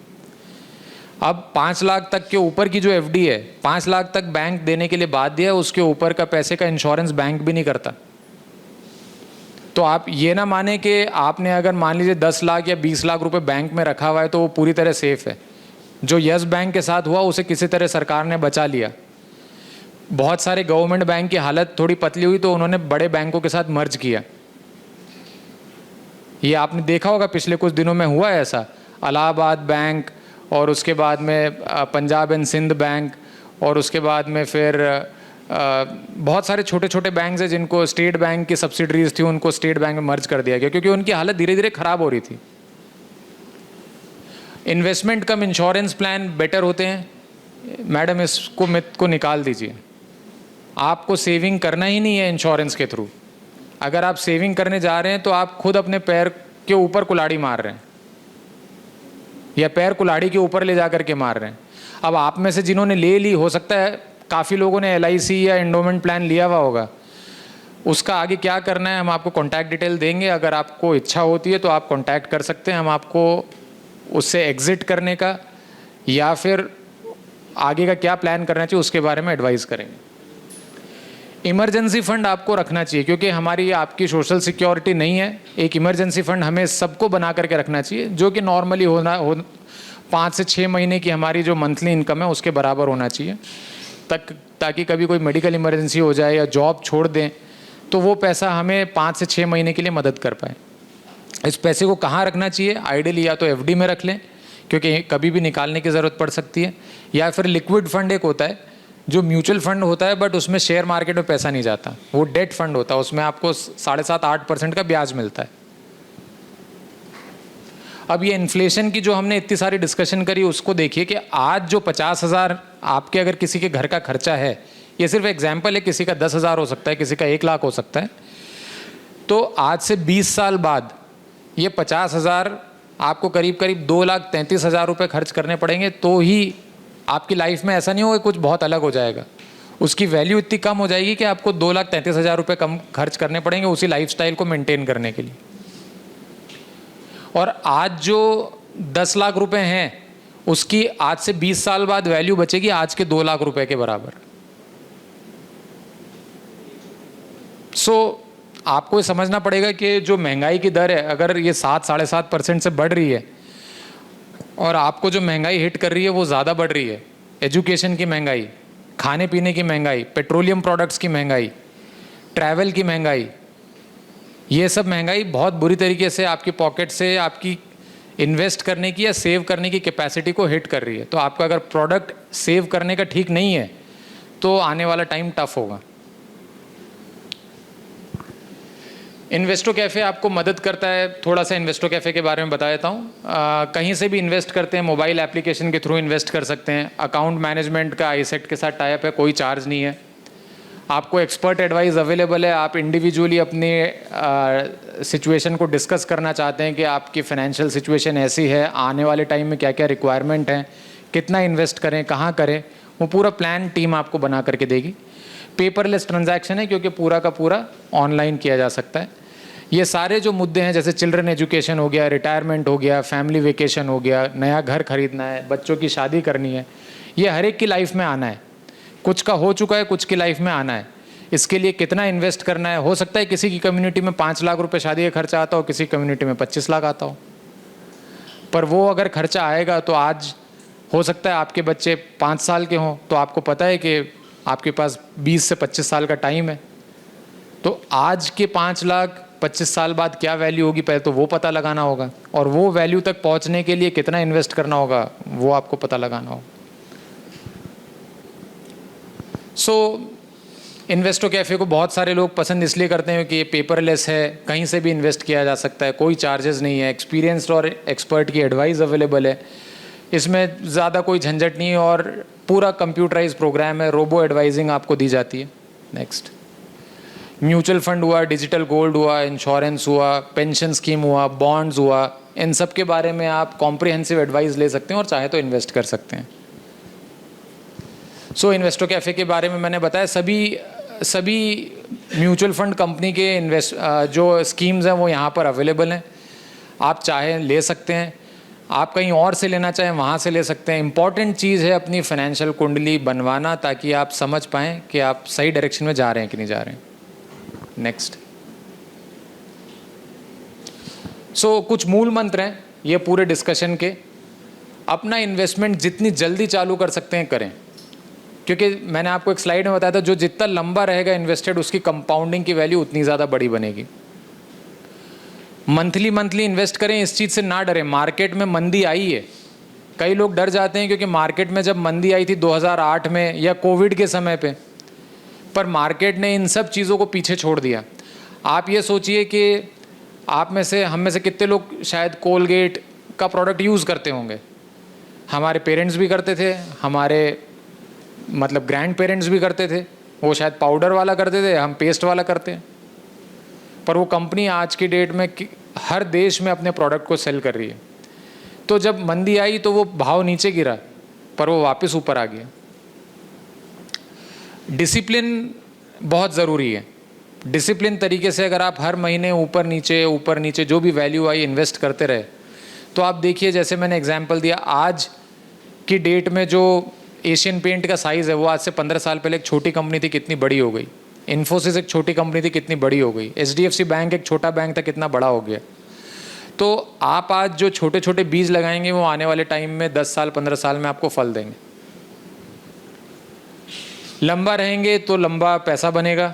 अब 5 लाख तक के ऊपर की जो एफडी है, 5 लाख तक बैंक देने के लिए बाध्य है, उसके ऊपर का पैसे का इंश्योरेंस बैंक भी नहीं करता। तो आप ये ना माने कि आपने अगर मान लीजिए 10 लाख या 20 लाख रुपए बैंक में रखा हुआ है तो वो पूरी तरह सेफ है। जो यस बैंक के साथ हुआ उसे किसी तरह सरकार ने बचा लिया। बहुत सारे गवर्नमेंट बैंक की हालत थोड़ी पतली हुई तो उन्होंने बड़े बैंकों के साथ मर्ज किया। ये आपने देखा होगा पिछले कुछ दिनों में हुआ है ऐसा। इलाहाबाद बैंक, और उसके बाद में पंजाब एंड सिंध बैंक, और उसके बाद में फिर बहुत सारे छोटे छोटे बैंक हैं जिनको स्टेट बैंक की सब्सिडरीज थी उनको स्टेट बैंक में मर्ज कर दिया गया क्योंकि उनकी हालत धीरे धीरे ख़राब हो रही थी। इन्वेस्टमेंट कम इंश्योरेंस प्लान बेटर होते हैं। मैडम, इसको मिथ को निकाल दीजिए। आपको सेविंग करना ही नहीं है इंश्योरेंस के थ्रू। अगर आप सेविंग करने जा रहे हैं तो आप खुद अपने पैर के ऊपर कुल्हाड़ी मार रहे हैं, या पैर कुल्हाड़ी के ऊपर ले जा करके मार रहे हैं। अब आप में से जिन्होंने ले ली, हो सकता है काफ़ी लोगों ने LIC या एंडोमेंट प्लान लिया हुआ होगा। उसका आगे क्या करना है हम आपको कॉन्टैक्ट डिटेल देंगे। अगर आपको इच्छा होती है तो आप कॉन्टैक्ट कर सकते हैं। हम आपको उससे एग्ज़िट करने का या फिर आगे का क्या प्लान करना चाहिए उसके बारे में एडवाइस करेंगे। इमरजेंसी फ़ंड आपको रखना चाहिए क्योंकि हमारी आपकी सोशल सिक्योरिटी नहीं है। एक इमरजेंसी फ़ंड हमें सबको बना करके रखना चाहिए जो कि नॉर्मली 5 से 6 महीने की हमारी जो मंथली इनकम है उसके बराबर होना चाहिए, ताकि कभी कोई मेडिकल इमरजेंसी हो जाए या जॉब छोड़ दें तो वो पैसा हमें 5 से 6 महीने के लिए मदद कर पाए। इस पैसे को कहाँ रखना चाहिए? आइडियली या तो FD में रख लें क्योंकि कभी भी निकालने की ज़रूरत पड़ सकती है, या फिर लिक्विड फंड एक होता है जो म्यूचुअल फंड होता है बट उसमें शेयर मार्केट में पैसा नहीं जाता। वो डेट फंड होता है, उसमें आपको 7.5-8% का ब्याज मिलता है। अब ये इन्फ्लेशन की जो हमने इतनी सारी डिस्कशन करी उसको देखिए कि आज जो 50,000 आपके अगर किसी के घर का खर्चा है, ये सिर्फ एग्जाम्पल है, किसी का 10,000 हो सकता है, किसी का 1 लाख हो सकता है। तो आज से 20 साल बाद ये 50,000 आपको करीब करीब 2,33,000 रुपये खर्च करने पड़ेंगे तो ही आपकी लाइफ में ऐसा नहीं होगा कुछ बहुत अलग हो जाएगा। उसकी वैल्यू इतनी कम हो जाएगी कि आपको 2,33,000 रुपये कम खर्च करने पड़ेंगे उसी लाइफस्टाइल को मेंटेन करने के लिए। और आज जो 10 लाख रुपए हैं उसकी आज से 20 साल बाद वैल्यू बचेगी आज के 2 लाख रुपए के बराबर। आपको ये समझना पड़ेगा कि जो महंगाई की दर है अगर ये 7-7.5% से बढ़ रही है और आपको जो महंगाई हिट कर रही है वो ज़्यादा बढ़ रही है, एजुकेशन की महंगाई, खाने पीने की महंगाई, पेट्रोलियम प्रोडक्ट्स की महंगाई, ट्रैवल की महंगाई, ये सब महंगाई बहुत बुरी तरीके से आपकी पॉकेट से आपकी इन्वेस्ट करने की या सेव करने की कैपेसिटी को हिट कर रही है। तो आपका अगर प्रोडक्ट सेव करने का ठीक नहीं है तो आने वाला टाइम टफ होगा। इन्वेस्टो कैफ़े आपको मदद करता है। थोड़ा सा इन्वेस्टो कैफ़े के बारे में बता देता हूँ। कहीं से भी इन्वेस्ट करते हैं, मोबाइल एप्लीकेशन के थ्रू इन्वेस्ट कर सकते हैं। अकाउंट मैनेजमेंट का आईसेट के साथ टाइप है, कोई चार्ज नहीं है। आपको एक्सपर्ट एडवाइस अवेलेबल है। आप इंडिविजुअली अपनी सिचुएशन को डिस्कस करना चाहते हैं कि आपकी फाइनेंशियल सिचुएशन ऐसी है, आने वाले टाइम में क्या क्या रिक्वायरमेंट हैं, कितना इन्वेस्ट करें, कहाँ करें, वो पूरा प्लान टीम आपको बना करके देगी। पेपरलेस ट्रांजैक्शन है क्योंकि पूरा का पूरा ऑनलाइन किया जा सकता है। ये सारे जो मुद्दे हैं जैसे चिल्ड्रन एजुकेशन हो गया, रिटायरमेंट हो गया, फैमिली वेकेशन हो गया, नया घर खरीदना है, बच्चों की शादी करनी है, ये हर एक की लाइफ में आना है। कुछ का हो चुका है, कुछ की लाइफ में आना है। इसके लिए कितना इन्वेस्ट करना है, हो सकता है किसी की कम्युनिटी में 5 लाख रुपए शादी का खर्चा आता हो, किसी कम्युनिटी में 25 लाख आता हो, पर वो अगर खर्चा आएगा तो आज हो सकता है आपके बच्चे 5 साल के हों, तो आपको पता है कि आपके पास 20 से 25 साल का टाइम है। तो आज के 5 लाख 25 साल बाद क्या वैल्यू होगी, पहले तो वो पता लगाना होगा, और वो वैल्यू तक पहुंचने के लिए कितना इन्वेस्ट करना होगा वो आपको पता लगाना होगा। इन्वेस्टो कैफ़े को बहुत सारे लोग पसंद इसलिए करते हैं कि ये पेपरलेस है, कहीं से भी इन्वेस्ट किया जा सकता है, कोई चार्जेस नहीं है, एक्सपीरियंस्ड और एक्सपर्ट की एडवाइस अवेलेबल है, इसमें ज़्यादा कोई झंझट नहीं है और पूरा कंप्यूटराइज प्रोग्राम है, रोबो एडवाइजिंग आपको दी जाती है। नेक्स्ट, म्यूचुअल फंड हुआ, डिजिटल गोल्ड हुआ, इंश्योरेंस हुआ, पेंशन स्कीम हुआ, बॉन्ड्स हुआ, इन सब के बारे में आप कॉम्प्रिहेंसिव एडवाइस ले सकते हैं और चाहे तो इन्वेस्ट कर सकते हैं। इन्वेस्टो कैफ़े के बारे में मैंने बताया। सभी म्यूचुअल फंड कंपनी के जो स्कीम्स हैं वो यहाँ पर अवेलेबल हैं। आप चाहें ले सकते हैं, आप कहीं और से लेना चाहें वहाँ से ले सकते हैं। इम्पॉर्टेंट चीज़ है अपनी फाइनेंशियल कुंडली बनवाना, ताकि आप समझ पाएँ कि आप सही डायरेक्शन में जा रहे हैं कि नहीं जा रहे हैं। नेक्स्ट, कुछ मूल मंत्र हैं ये पूरे डिस्कशन के। अपना इन्वेस्टमेंट जितनी जल्दी चालू कर सकते हैं करें, क्योंकि मैंने आपको एक स्लाइड में बताया था जो जितना लंबा रहेगा इन्वेस्टेड उसकी कंपाउंडिंग की वैल्यू उतनी ज़्यादा बड़ी बनेगी। मंथली इन्वेस्ट करें, इस चीज़ से ना डरें। मार्केट में मंदी आई है, कई लोग डर जाते हैं क्योंकि मार्केट में जब मंदी आई थी 2008 में या कोविड के समय पे, पर मार्केट ने इन सब चीज़ों को पीछे छोड़ दिया। आप ये सोचिए कि आप में से, हम में से कितने लोग शायद कोलगेट का प्रोडक्ट यूज़ करते होंगे। हमारे पेरेंट्स भी करते थे, हमारे मतलब ग्रैंड पेरेंट्स भी करते थे। वो शायद पाउडर वाला करते थे, हम पेस्ट वाला करते हैं। पर वो कंपनी आज की डेट में हर देश में अपने प्रोडक्ट को सेल कर रही है। तो जब मंदी आई तो वो भाव नीचे गिरा, पर वो वापस ऊपर आ गया। डिसिप्लिन बहुत ज़रूरी है। डिसिप्लिन तरीके से अगर आप हर महीने ऊपर नीचे जो भी वैल्यू आई इन्वेस्ट करते रहे, तो आप देखिए, जैसे मैंने एग्जांपल दिया, आज की डेट में जो एशियन पेंट का साइज़ है वो आज से 15 साल पहले एक छोटी कंपनी थी, कितनी बड़ी हो गई। इन्फोसिस एक छोटी कंपनी थी, कितनी बड़ी हो गई। HDFC बैंक एक छोटा बैंक था, कितना बड़ा हो गया। तो आप आज जो छोटे छोटे बीज लगाएंगे वो आने वाले टाइम में 10 साल 15 साल में आपको फल देंगे। लंबा रहेंगे तो लंबा पैसा बनेगा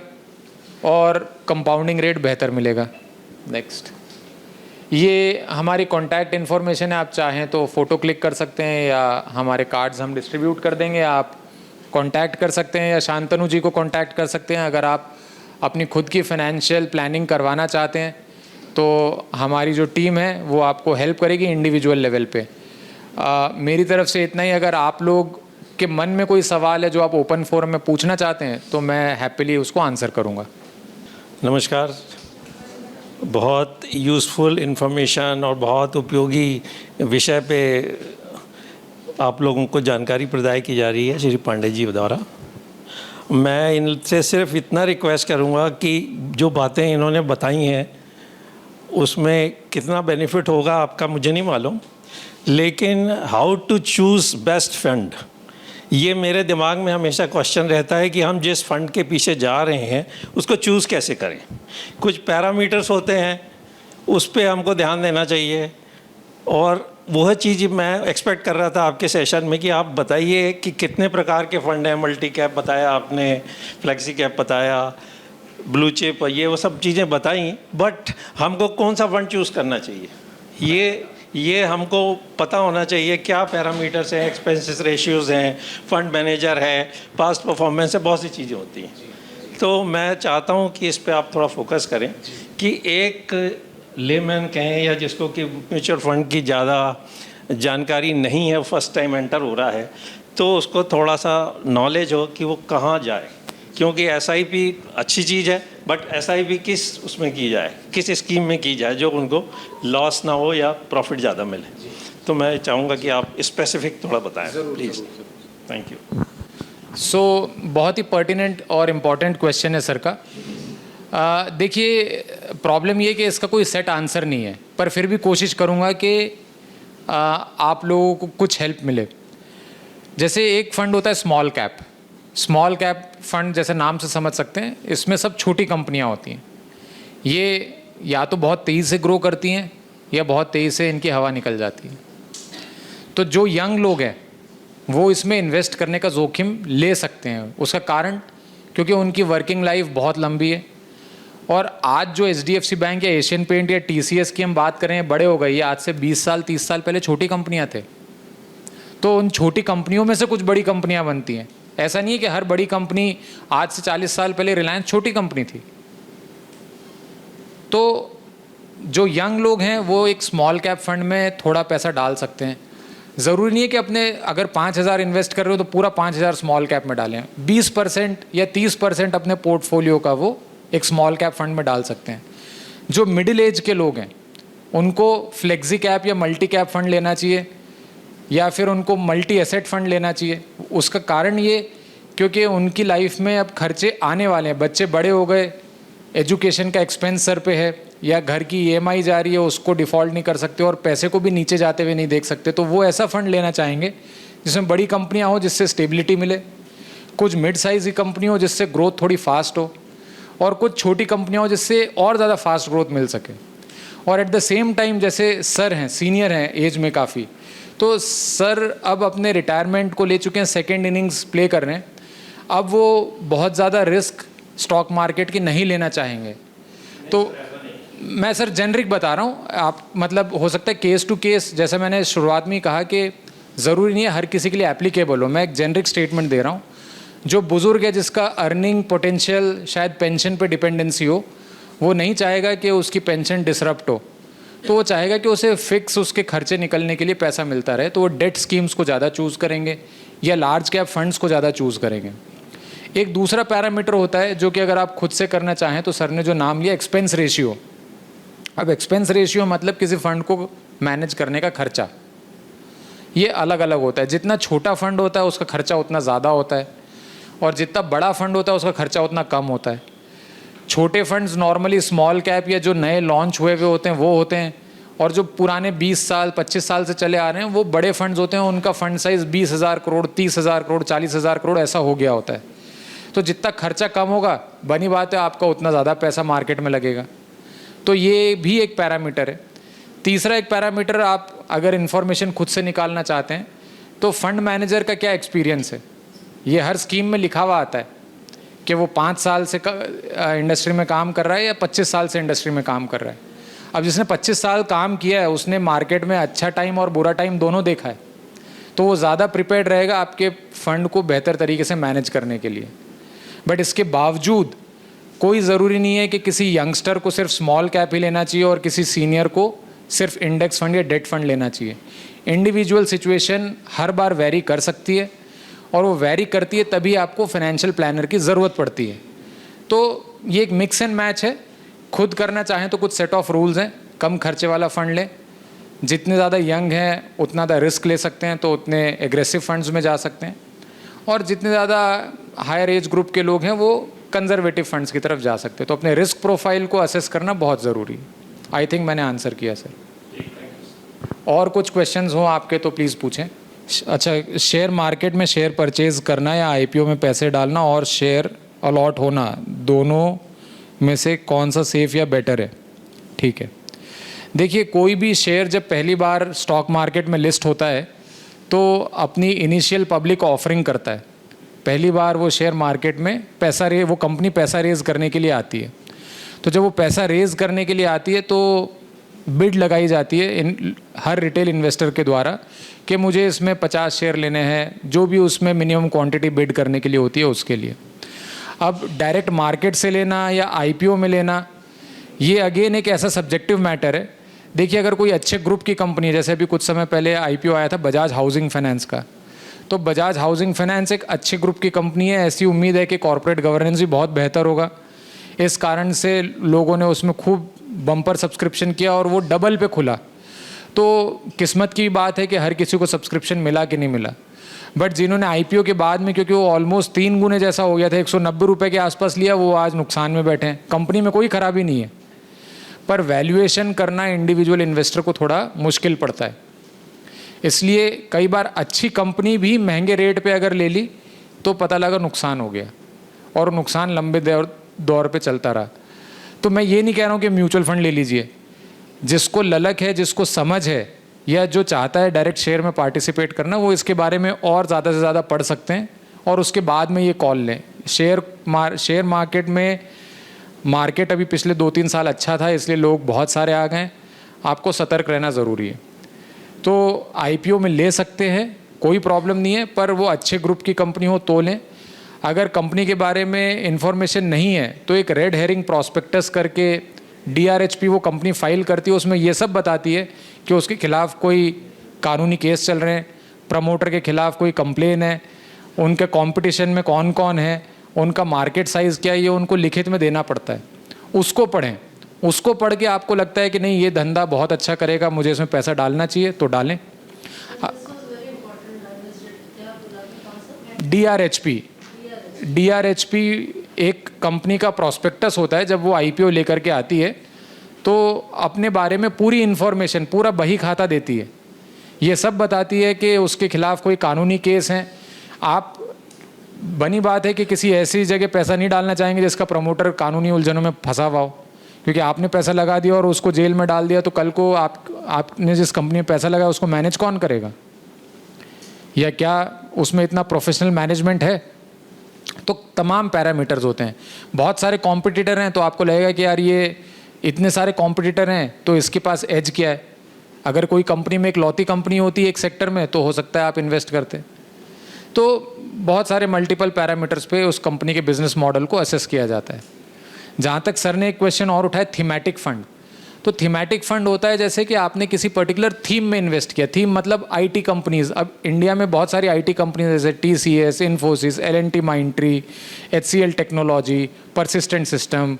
और कंपाउंडिंग रेट बेहतर मिलेगा। नेक्स्ट, ये हमारी कॉन्टैक्ट इन्फॉर्मेशन है, आप चाहें तो फ़ोटो क्लिक कर सकते हैं या हमारे कार्ड्स हम डिस्ट्रीब्यूट कर देंगे, आप कॉन्टैक्ट कर सकते हैं या शांतनु जी को कॉन्टैक्ट कर सकते हैं। अगर आप अपनी खुद की फाइनेंशियल प्लानिंग करवाना चाहते हैं तो हमारी जो टीम है वो आपको हेल्प करेगी इंडिविजुअल लेवल पे। मेरी तरफ से इतना ही। अगर आप लोग के मन में कोई सवाल है जो आप ओपन फोरम में पूछना चाहते हैं तो मैं हैप्पीली उसको आंसर करूँगा। नमस्कार। बहुत यूज़फुल इन्फॉर्मेशन और बहुत उपयोगी विषय पे आप लोगों को जानकारी प्रदान की जा रही है श्री पांडे जी द्वारा। मैं इनसे सिर्फ इतना रिक्वेस्ट करूँगा कि जो बातें इन्होंने बताई हैं उसमें कितना बेनिफिट होगा आपका मुझे नहीं मालूम, लेकिन how to choose best fund, ये मेरे दिमाग में हमेशा क्वेश्चन रहता है कि हम जिस फंड के पीछे जा रहे हैं उसको चूज़ कैसे करें। कुछ पैरामीटर्स होते हैं, उस पर हमको ध्यान देना चाहिए, और वह चीज़ मैं एक्सपेक्ट कर रहा था आपके सेशन में कि आप बताइए कि कितने प्रकार के फंड हैं। मल्टी कैप बताया आपने, फ्लेक्सी कैप बताया, ब्लू चिप, ये वो सब चीज़ें बताई, बट हमको कौन सा फंड चूज़ करना चाहिए ये हमको पता होना चाहिए। क्या पैरामीटर्स हैं, एक्सपेंसेस रेशियोज़ हैं, फंड मैनेजर है, पास्ट परफॉर्मेंस है, बहुत सी चीज़ें होती हैं। तो मैं चाहता हूँ कि इस पे आप थोड़ा फोकस करें कि एक लेमैन कहें या जिसको कि म्यूचुअल फंड की ज़्यादा जानकारी नहीं है, फर्स्ट टाइम एंटर हो रहा है, तो उसको थोड़ा सा नॉलेज हो कि वो कहाँ जाए। क्योंकि एसआईपी अच्छी चीज़ है, बट एसआईपी किस उसमें की जाए, किस स्कीम में की जाए जो उनको लॉस ना हो या प्रॉफिट ज़्यादा मिले। तो मैं चाहूँगा कि आप स्पेसिफिक थोड़ा बताएं प्लीज़। Thank you. सो बहुत ही पर्टिनेंट और इम्पॉर्टेंट क्वेश्चन है सर का। देखिए, प्रॉब्लम ये कि इसका कोई सेट आंसर नहीं है, पर फिर भी कोशिश करूँगा कि आप लोगों को कुछ हेल्प मिले। जैसे एक फ़ंड होता है स्मॉल कैप फंड, जैसे नाम से समझ सकते हैं, इसमें सब छोटी कंपनियां होती हैं। ये या तो बहुत तेज़ी से ग्रो करती हैं या बहुत तेज़ी से इनकी हवा निकल जाती है। तो जो यंग लोग हैं वो इसमें इन्वेस्ट करने का जोखिम ले सकते हैं। उसका कारण क्योंकि उनकी वर्किंग लाइफ बहुत लंबी है, और आज जो HDFC बैंक या एशियन पेंट या TCS की हम बात करें, बड़े हो गए। ये आज से 20 साल 30 साल पहले छोटी कंपनियां थे। तो उन छोटी कंपनियों में से कुछ बड़ी कंपनियां बनती हैं। ऐसा नहीं है कि हर बड़ी कंपनी, आज से 40 साल पहले रिलायंस छोटी कंपनी थी। तो जो यंग लोग हैं वो एक स्मॉल कैप फंड में थोड़ा पैसा डाल सकते हैं। ज़रूरी नहीं है कि अपने अगर 5,000 इन्वेस्ट कर रहे हो तो पूरा 5,000 स्मॉल कैप में डालें। 20% या 30% अपने पोर्टफोलियो का वो एक स्मॉल कैप फंड में डाल सकते हैं। जो मिडिल एज के लोग हैं उनको फ्लेक्सी कैप या मल्टी कैप फंड लेना चाहिए, या फिर उनको मल्टी एसेट फंड लेना चाहिए। उसका कारण ये क्योंकि उनकी लाइफ में अब खर्चे आने वाले हैं। बच्चे बड़े हो गए, एजुकेशन का एक्सपेंस सर पे है, या घर की EMI जा रही है, उसको डिफ़ॉल्ट नहीं कर सकते और पैसे को भी नीचे जाते हुए नहीं देख सकते। तो वो ऐसा फंड लेना चाहेंगे जिसमें बड़ी कंपनियां हो जिससे स्टेबिलिटी मिले, कुछ मिड साइज़ की कंपनी हो जिससे ग्रोथ थोड़ी फास्ट हो, और कुछ छोटी कंपनियां हो जिससे और ज़्यादा फास्ट ग्रोथ मिल सके। और एट द सेम टाइम जैसे सर हैं, सीनियर हैं एज में काफ़ी, तो सर अब अपने रिटायरमेंट को ले चुके हैं, सेकेंड इनिंग्स प्ले कर रहे हैं। अब वो बहुत ज़्यादा रिस्क स्टॉक मार्केट की नहीं लेना चाहेंगे। तो मैं सर जेनरिक बता रहा हूँ, आप मतलब हो सकता है केस टू केस, जैसे मैंने शुरुआत में ही कहा कि ज़रूरी नहीं है हर किसी के लिए एप्लीकेबल हो। मैं एक जेनरिक स्टेटमेंट दे रहा हूँ। जो बुज़ुर्ग है जिसका अर्निंग पोटेंशियल शायद पेंशन पे डिपेंडेंसी हो, वो नहीं चाहेगा कि उसकी पेंशन डिसरप्ट हो। तो वो चाहेगा कि उसे फिक्स उसके खर्चे निकलने के लिए पैसा मिलता रहे। तो वो डेट स्कीम्स को ज़्यादा चूज़ करेंगे या लार्ज कैप फंड्स को ज़्यादा चूज़ करेंगे। एक दूसरा पैरामीटर होता है जो कि अगर आप खुद से करना चाहें तो सर ने जो नाम लिया एक्सपेंस रेशियो। अब एक्सपेंस रेशियो मतलब किसी फंड को मैनेज करने का खर्चा, ये अलग अलग होता है। जितना छोटा फंड होता है उसका खर्चा उतना ज़्यादा होता है, और जितना बड़ा फंड होता है उसका खर्चा उतना कम होता है। छोटे फंड्स नॉर्मली स्मॉल कैप या जो नए लॉन्च हुए होते हैं वो होते हैं, और जो पुराने 20 साल 25 साल से चले आ रहे हैं वो बड़े फंड्स होते हैं। उनका फंड साइज़ 20,000 करोड़, 30,000 करोड़, 40,000 करोड़ ऐसा हो गया होता है। तो जितना खर्चा कम होगा, बनी बात है आपका उतना ज़्यादा पैसा मार्केट में लगेगा। तो ये भी एक पैरामीटर है। तीसरा एक पैरामीटर, आप अगर इन्फॉर्मेशन खुद से निकालना चाहते हैं तो फंड मैनेजर का क्या एक्सपीरियंस है। ये हर स्कीम में लिखा हुआ आता है कि वो 5 साल से इंडस्ट्री में काम कर रहा है या 25 साल से इंडस्ट्री में काम कर रहा है। अब जिसने 25 साल काम किया है उसने मार्केट में अच्छा टाइम और बुरा टाइम दोनों देखा है, तो वो ज़्यादा प्रिपेयर्ड रहेगा आपके फ़ंड को बेहतर तरीके से मैनेज करने के लिए। बट इसके बावजूद कोई ज़रूरी नहीं है कि किसी यंगस्टर को सिर्फ स्मॉल कैप ही लेना चाहिए और किसी सीनियर को सिर्फ इंडेक्स फंड या डेट फंड लेना चाहिए। इंडिविजुअल सिचुएशन हर बार वेरी कर सकती है, और वो वेरी करती है तभी आपको फाइनेंशियल प्लानर की ज़रूरत पड़ती है। तो ये एक मिक्स एंड मैच है। खुद करना चाहें तो कुछ सेट ऑफ रूल्स हैं। कम खर्चे वाला फ़ंड लें, जितने ज़्यादा यंग हैं उतना ज़्यादा रिस्क ले सकते हैं तो उतने एग्रेसिव फंड्स में जा सकते हैं, और जितने ज़्यादा हायर एज ग्रुप के लोग हैं वो कंजर्वेटिव फंड्स की तरफ जा सकते हैं। तो अपने रिस्क प्रोफाइल को असेस करना बहुत ज़रूरी है। आई थिंक मैंने आंसर किया सर। और कुछ क्वेश्चंस हों आपके तो प्लीज़ पूछें। अच्छा, शेयर मार्केट में शेयर परचेज़ करना या IPO में पैसे डालना और शेयर अलॉट होना, दोनों में से कौन सा सेफ़ या बेटर है? ठीक है, देखिए, कोई भी शेयर जब पहली बार स्टॉक मार्केट में लिस्ट होता है तो अपनी इनिशियल पब्लिक ऑफरिंग करता है। पहली बार वो शेयर मार्केट में वो कंपनी पैसा रेज़ करने के लिए आती है। तो जब वो पैसा रेज़ करने के लिए आती है तो बिड लगाई जाती है हर रिटेल इन्वेस्टर के द्वारा कि मुझे इसमें 50 शेयर लेने हैं, जो भी उसमें मिनिमम क्वांटिटी बिड करने के लिए होती है उसके लिए। अब डायरेक्ट मार्केट से लेना या आईपीओ में लेना, ये अगेन एक ऐसा सब्जेक्टिव मैटर है। देखिए, अगर कोई अच्छे ग्रुप की कंपनी है, जैसे अभी कुछ समय पहले आईपीओ आया था बजाज हाउसिंग फाइनेंस का, तो बजाज हाउसिंग फाइनेंस एक अच्छे ग्रुप की कंपनी है। ऐसी उम्मीद है कि कॉर्पोरेट गवर्नेंस भी बहुत बेहतर होगा। इस कारण से लोगों ने उसमें खूब बम्पर सब्सक्रिप्शन किया और वो डबल पे खुला। तो किस्मत की बात है कि हर किसी को सब्सक्रिप्शन मिला कि नहीं मिला। बट जिन्होंने आईपीओ के बाद में, क्योंकि वो ऑलमोस्ट 3 गुने जैसा हो गया था, 190 रुपये के आसपास लिया, वो आज नुकसान में बैठे हैं। कंपनी में कोई खराबी नहीं है, पर वैल्यूएशन करना इंडिविजुअल इन्वेस्टर को थोड़ा मुश्किल पड़ता है। इसलिए कई बार अच्छी कंपनी भी महंगे रेट पे अगर ले ली तो पता लगा नुकसान हो गया, और नुकसान लंबे दौर पे चलता रहा। तो मैं ये नहीं कह रहा हूँ कि म्यूचुअल फंड ले लीजिए। जिसको ललक है, जिसको समझ है, या जो चाहता है डायरेक्ट शेयर में पार्टिसिपेट करना, वो इसके बारे में और ज़्यादा से ज़्यादा पढ़ सकते हैं और उसके बाद में ये कॉल लें। शेयर मार्केट में मार्केट अभी पिछले 2-3 साल अच्छा था, इसलिए लोग बहुत सारे आ गए। आपको सतर्क रहना ज़रूरी है। तो आईपीओ में ले सकते हैं, कोई प्रॉब्लम नहीं है, पर वो अच्छे ग्रुप की कंपनी हो तो लें। अगर कंपनी के बारे में इंफॉर्मेशन नहीं है तो एक रेड हेरिंग प्रॉस्पेक्टस करके DRHP वो कंपनी फाइल करती है, उसमें ये सब बताती है कि उसके खिलाफ कोई कानूनी केस चल रहे हैं, प्रमोटर के खिलाफ कोई कंप्लेन है, उनके कंपटीशन में कौन कौन है, उनका मार्केट साइज़ क्या है, ये उनको लिखित में देना पड़ता है। उसको पढ़ें। उसको पढ़ के आपको लगता है कि नहीं ये धंधा बहुत अच्छा करेगा, मुझे इसमें पैसा डालना चाहिए, तो डालें। DRHP एक कंपनी का प्रॉस्पेक्टस होता है। जब वो आईपीओ लेकर के आती है तो अपने बारे में पूरी इन्फॉर्मेशन, पूरा बही खाता देती है। ये सब बताती है कि उसके खिलाफ कोई कानूनी केस हैं। आप बनी बात है कि किसी ऐसी जगह पैसा नहीं डालना चाहेंगे जिसका प्रमोटर कानूनी उलझनों में फंसा हुआ हो, क्योंकि आपने पैसा लगा दिया और उसको जेल में डाल दिया तो कल को आपने जिस कंपनी में पैसा लगाया उसको मैनेज कौन करेगा, या क्या उसमें इतना प्रोफेशनल मैनेजमेंट है। तो तमाम पैरामीटर्स होते हैं। बहुत सारे कॉम्पिटिटर हैं तो आपको लगेगा कि यार ये इतने सारे कॉम्पिटिटर हैं तो इसके पास एज क्या है। अगर कोई कंपनी में एक लौती कंपनी होती है एक सेक्टर में तो हो सकता है आप इन्वेस्ट करते। तो बहुत सारे मल्टीपल पैरामीटर्स पे उस कंपनी के बिजनेस मॉडल को असेस किया जाता है। जहाँ तक सर ने एक क्वेश्चन और उठाया थीमेटिक फंड, तो थीमेटिक फंड होता है जैसे कि आपने किसी पर्टिकुलर थीम में इन्वेस्ट किया। थीम मतलब आईटी कंपनीज। अब इंडिया में बहुत सारी आईटी कंपनीज जैसे TCS, Infosys, L&T Mindtree, HCL technology, persistent system,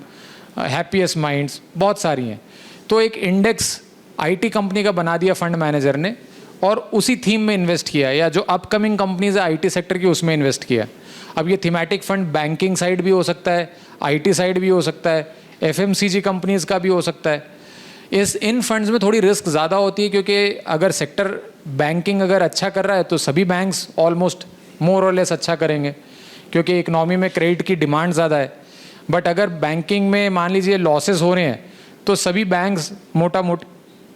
happiest minds, बहुत सारी हैं। तो एक इंडेक्स आईटी कंपनी का बना दिया फंड मैनेजर ने और उसी थीम में इन्वेस्ट किया, या जो अपकमिंग कंपनीज है आईटी सेक्टर की उसमें इन्वेस्ट किया। अब ये थीमेटिक फंड बैंकिंग साइड भी हो सकता है, आईटी साइड भी हो सकता है, FMCG कंपनीज का भी हो सकता है। इन फंड्स में थोड़ी रिस्क ज़्यादा होती है, क्योंकि अगर सेक्टर बैंकिंग अगर अच्छा कर रहा है तो सभी बैंक्स ऑलमोस्ट मोर और लेस अच्छा करेंगे, क्योंकि इकनॉमी में क्रेडिट की डिमांड ज़्यादा है। बट अगर बैंकिंग में मान लीजिए लॉसेस हो रहे हैं तो सभी बैंक्स मोटा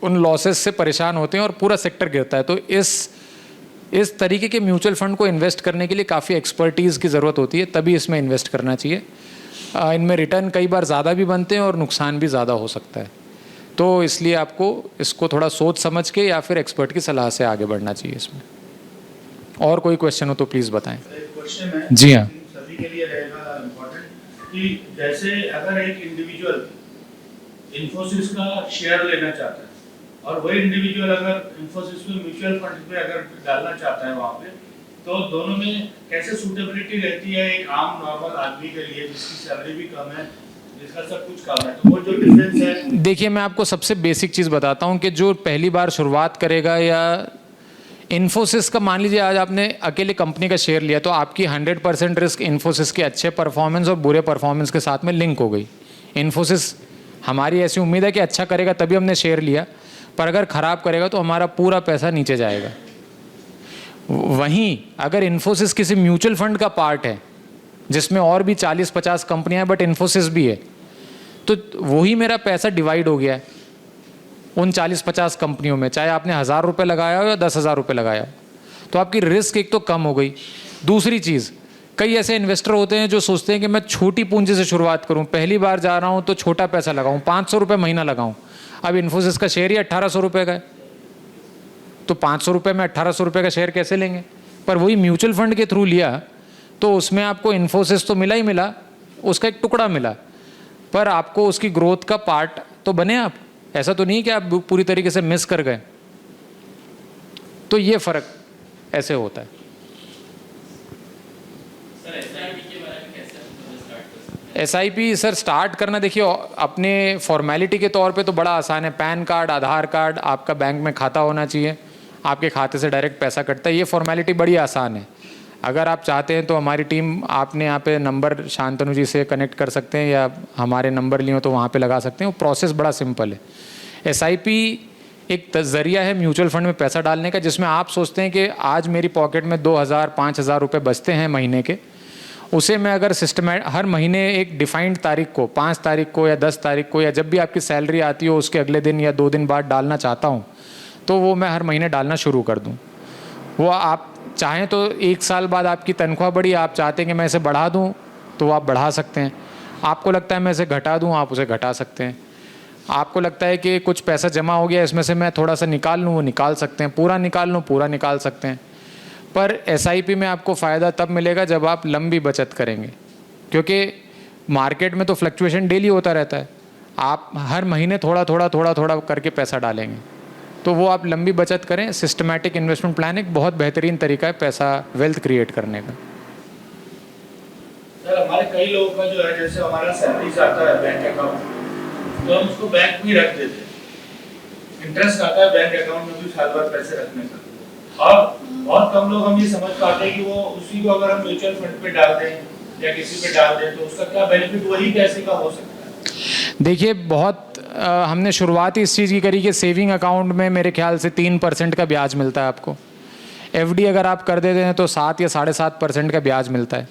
उन लॉसेस से परेशान होते हैं और पूरा सेक्टर गिरता है। तो इस तरीके के म्यूचुअल फंड को इन्वेस्ट करने के लिए काफ़ी एक्सपर्टीज़ की ज़रूरत होती है, तभी इसमें इन्वेस्ट करना चाहिए। इनमें रिटर्न कई बार ज़्यादा भी बनते हैं और नुकसान भी ज़्यादा हो सकता है। तो इसलिए आपको इसको थोड़ा सोच समझ के या फिर एक्सपर्ट की सलाह से आगे बढ़ना चाहिए इसमें। और कोई क्वेश्चन हो तो प्लीज़ बताएं। क्वेश्चन है, जी हाँ, सभी के लिए रहेगा इम्पोर्टेंट, कि जैसे अगर एक इंडिविजुअल इन्फोसिस का शेयर लेना चाहता है और वही इंडिविजुअल अगर इन्फोसिस में म्यूचुअल फंड पे अगर डालना चाहता है वहाँ पे, तो दोनों में कैसे सूटेबिलिटी रहती है एक आम नॉर्मल आदमी के लिए जिसकी सैलरी भी कम है, जिसका सब कुछ कम है, तो वो जो डिफरेंस है। देखिए मैं आपको सबसे बेसिक चीज़ बताता हूँ कि जो पहली बार शुरुआत करेगा, या इन्फोसिस का मान लीजिए आज आपने अकेले कंपनी का शेयर लिया तो आपकी 100% रिस्क इन्फोसिस के अच्छे परफॉर्मेंस और बुरे परफॉर्मेंस के साथ में लिंक हो गई। इन्फोसिस हमारी ऐसी उम्मीद है कि अच्छा करेगा तभी हमने शेयर लिया, पर अगर ख़राब करेगा तो हमारा पूरा पैसा नीचे जाएगा। वहीं अगर इन्फोसिस किसी म्यूचुअल फंड का पार्ट है जिसमें और भी 40-50 कंपनियां हैं बट इन्फोसिस भी है, तो वही मेरा पैसा डिवाइड हो गया है। उन 40-50 कंपनियों में, चाहे आपने 1000 रुपये लगाया हो या 10,000 रुपये लगाया हो, तो आपकी रिस्क एक तो कम हो गई। दूसरी चीज़, कई ऐसे इन्वेस्टर होते हैं जो सोचते हैं कि मैं छोटी पूंजी से शुरुआत करूं, पहली बार जा रहा हूं तो छोटा पैसा लगाऊं, 500 रुपये महीना लगाऊं। अब इन्फोसिस का शेयर ही 1800 रुपये का है, तो 500 रुपये में 1800 रुपये का शेयर कैसे लेंगे? पर वही म्यूचुअल फंड के थ्रू लिया तो उसमें आपको इन्फोसिस तो मिला ही मिला, उसका एक टुकड़ा मिला, पर आपको उसकी ग्रोथ का पार्ट तो बने आप। ऐसा तो नहीं कि आप पूरी तरीके से मिस कर गए। तो ये फ़र्क ऐसे होता है। SIP सर स्टार्ट करना, देखिए अपने फॉर्मेलिटी के तौर पे तो बड़ा आसान है। पैन कार्ड, आधार कार्ड, आपका बैंक में खाता होना चाहिए, आपके खाते से डायरेक्ट पैसा कटता है। ये फॉर्मेलिटी बड़ी आसान है। अगर आप चाहते हैं तो हमारी टीम, आपने यहाँ पे नंबर शांतनु जी से कनेक्ट कर सकते हैं या हमारे नंबर लिए हो तो वहाँ पे लगा सकते हैं। वो प्रोसेस बड़ा सिंपल है। SIP एक ज़रिया है म्यूचुअल फंड में पैसा डालने का, जिसमें आप सोचते हैं कि आज मेरी पॉकेट में 2000-5000 रुपये बचते हैं महीने के, उसे मैं अगर हर महीने एक डिफाइंड तारीख को, 5 तारीख को या 10 तारीख को, या जब भी आपकी सैलरी आती हो उसके अगले दिन या 2 दिन बाद डालना चाहता हूँ, तो वो मैं हर महीने डालना शुरू कर दूँ। वो आप चाहें तो 1 साल बाद आपकी तनख्वाह बढ़ी, आप चाहते हैं कि मैं इसे बढ़ा दूँ तो आप बढ़ा सकते हैं। आपको लगता है मैं इसे घटा दूँ, आप उसे घटा सकते हैं। आपको लगता है कि कुछ पैसा जमा हो गया, इसमें से मैं थोड़ा सा निकाल लूँ, वो निकाल सकते हैं। पूरा निकाल लूँ, पूरा निकाल सकते हैं। पर SIP में आपको फ़ायदा तब मिलेगा जब आप लंबी बचत करेंगे, क्योंकि मार्केट में तो फ्लक्चुएशन डेली होता रहता है। आप हर महीने थोड़ा थोड़ा करके पैसा डालेंगे, तो वो आप लंबी बचत करें। सिस्टमैटिक इन्वेस्टमेंट प्लान एक बहुत बेहतरीन तरीका है पैसा, वेल्थ क्रिएट करने का। सर हमारे कई लोगों का जो है, जैसे हमारा सैलरी आता है बैंक अकाउंट, तो हम उसको बैंक में ही रख देते हैं। इंटरेस्ट आता है बैंक अकाउंट में भी साल भर पैसे रखने का, और बहुत कम लोग हम ये समझ पाते हैं कि वो उसी को अगर हम म्यूचुअल फंड पे डाल दें या किसी पे डाल दें तो उसका क्या बेनिफिट वही पैसे का हो सकता है? देखिए, बहुत हमने शुरुआत ही इस चीज़ की करी कि सेविंग अकाउंट में मेरे ख्याल से 3% का ब्याज मिलता है आपको। FD अगर आप कर देते हैं तो 7 या 7.5% का ब्याज मिलता है।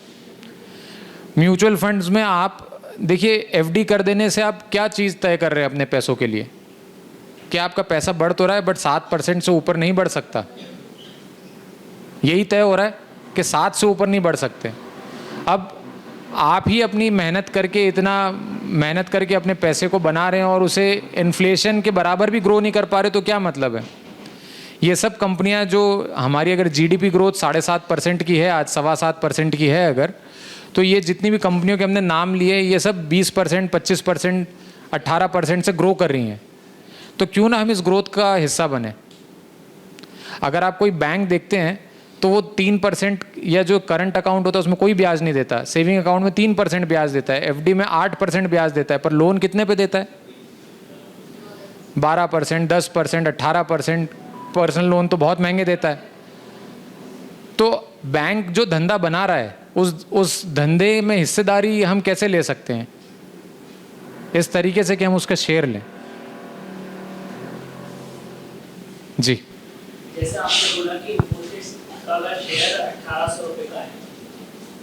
म्यूचुअल फंड्स में आप देखिए, FD कर देने से आप क्या चीज़ तय कर रहे हैं अपने पैसों के लिए? कि आपका पैसा बढ़ तो रहा है, बट 7% से ऊपर नहीं बढ़ सकता। यही तय हो रहा है कि 7 से ऊपर नहीं बढ़ सकते। अब आप ही अपनी मेहनत करके अपने पैसे को बना रहे हैं और उसे इन्फ्लेशन के बराबर भी ग्रो नहीं कर पा रहे, तो क्या मतलब है? ये सब कंपनियां जो हमारी, अगर GDP ग्रोथ 7.5% की है, आज 7.25% की है अगर, तो ये जितनी भी कंपनियों के हमने नाम लिए, ये सब 20%, 25%, 18% से ग्रो कर रही हैं। तो क्यों ना हम इस ग्रोथ का हिस्सा बने? अगर आप कोई बैंक देखते हैं तो वो 3%, या जो करंट अकाउंट होता है उसमें कोई ब्याज नहीं देता, सेविंग अकाउंट में 3% ब्याज देता है, FD में 8% ब्याज देता है, पर लोन कितने पे देता है? 12%, 10%, 18%। पर्सनल लोन तो बहुत महंगे देता है। तो बैंक जो धंधा बना रहा है, उस धंधे में हिस्सेदारी हम कैसे ले सकते हैं? इस तरीके से कि हम उसका शेयर लें। जी, जैसे आपने बोला कि इन्फोसिस का अगर शेयर 1800 रुपये का है,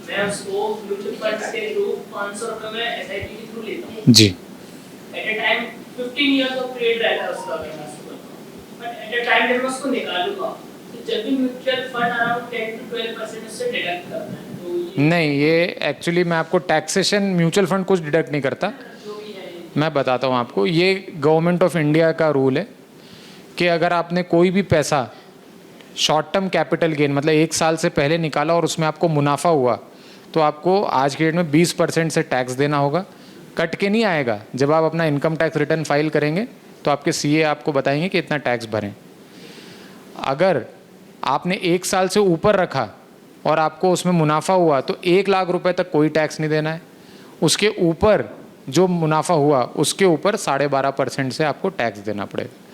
मैं उसको म्यूचुअल फंड्स के थ्रू 500 रुपये में SIP के थ्रू लेता हूँ जी। At a time 15 years of period रहता है उसका, अगर मैं उसको करता हूँ, बट एट ए टाइम जब मैं उसको निकालूंगा तो जब भी म्यूचुअल फंड अराउंड 10 to 12% उससे डिडक्ट करता है, तो ये नहीं, ये एक्चुअली मैं आपको टैक्सेशन, म्यूचुअल फंड कुछ डिडक्ट नहीं करता। जो भी है मैं बताता हूँ आपको, ये गवर्नमेंट ऑफ इंडिया का रूल है कि अगर आपने कोई भी पैसा शॉर्ट टर्म कैपिटल गेन, मतलब 1 साल से पहले निकाला और उसमें आपको मुनाफा हुआ, तो आपको आज के डेट में 20% से टैक्स देना होगा। कट के नहीं आएगा। जब आप अपना इनकम टैक्स रिटर्न फाइल करेंगे तो आपके CA आपको बताएंगे कि इतना टैक्स भरें। अगर आपने 1 साल से ऊपर रखा और आपको उसमें मुनाफा हुआ तो 1 लाख रुपए तक कोई टैक्स नहीं देना है। उसके ऊपर जो मुनाफा हुआ उसके ऊपर 12.5% से आपको टैक्स देना पड़ेगा।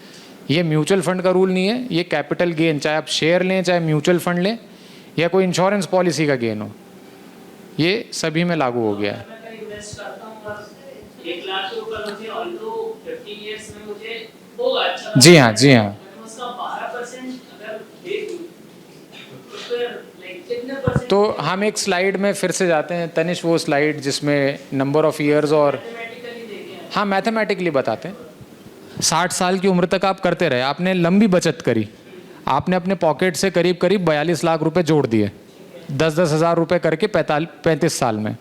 ये म्यूचुअल फंड का रूल नहीं है, ये कैपिटल गेन, चाहे आप शेयर लें, चाहे म्यूचुअल फंड लें, या कोई इंश्योरेंस पॉलिसी का गेन हो, ये सभी में लागू हो गया है। मैं कहीं इन्वेस्ट करता हूँ और 1 लाख के ऊपर मुझे ऑल्दो 50 इयर्स में मुझे होगा अच्छा। जी हाँ, जी हाँ। मैं उसका 12% अगर दे दूँ तो फिर लाइक कितने परसेंट? तो हम एक स्लाइड में फिर से जाते हैं तनिष, वो स्लाइड जिसमें नंबर ऑफ ईयर्स और मैथमेटिकली देखें। हाँ मैथमेटिकली बताते हैं। 60 साल की उम्र तक आप करते रहे, आपने लंबी बचत करी, आपने अपने पॉकेट से करीब करीब 42 लाख रुपए जोड़ दिए 10-10 हज़ार रुपये करके 35 साल में।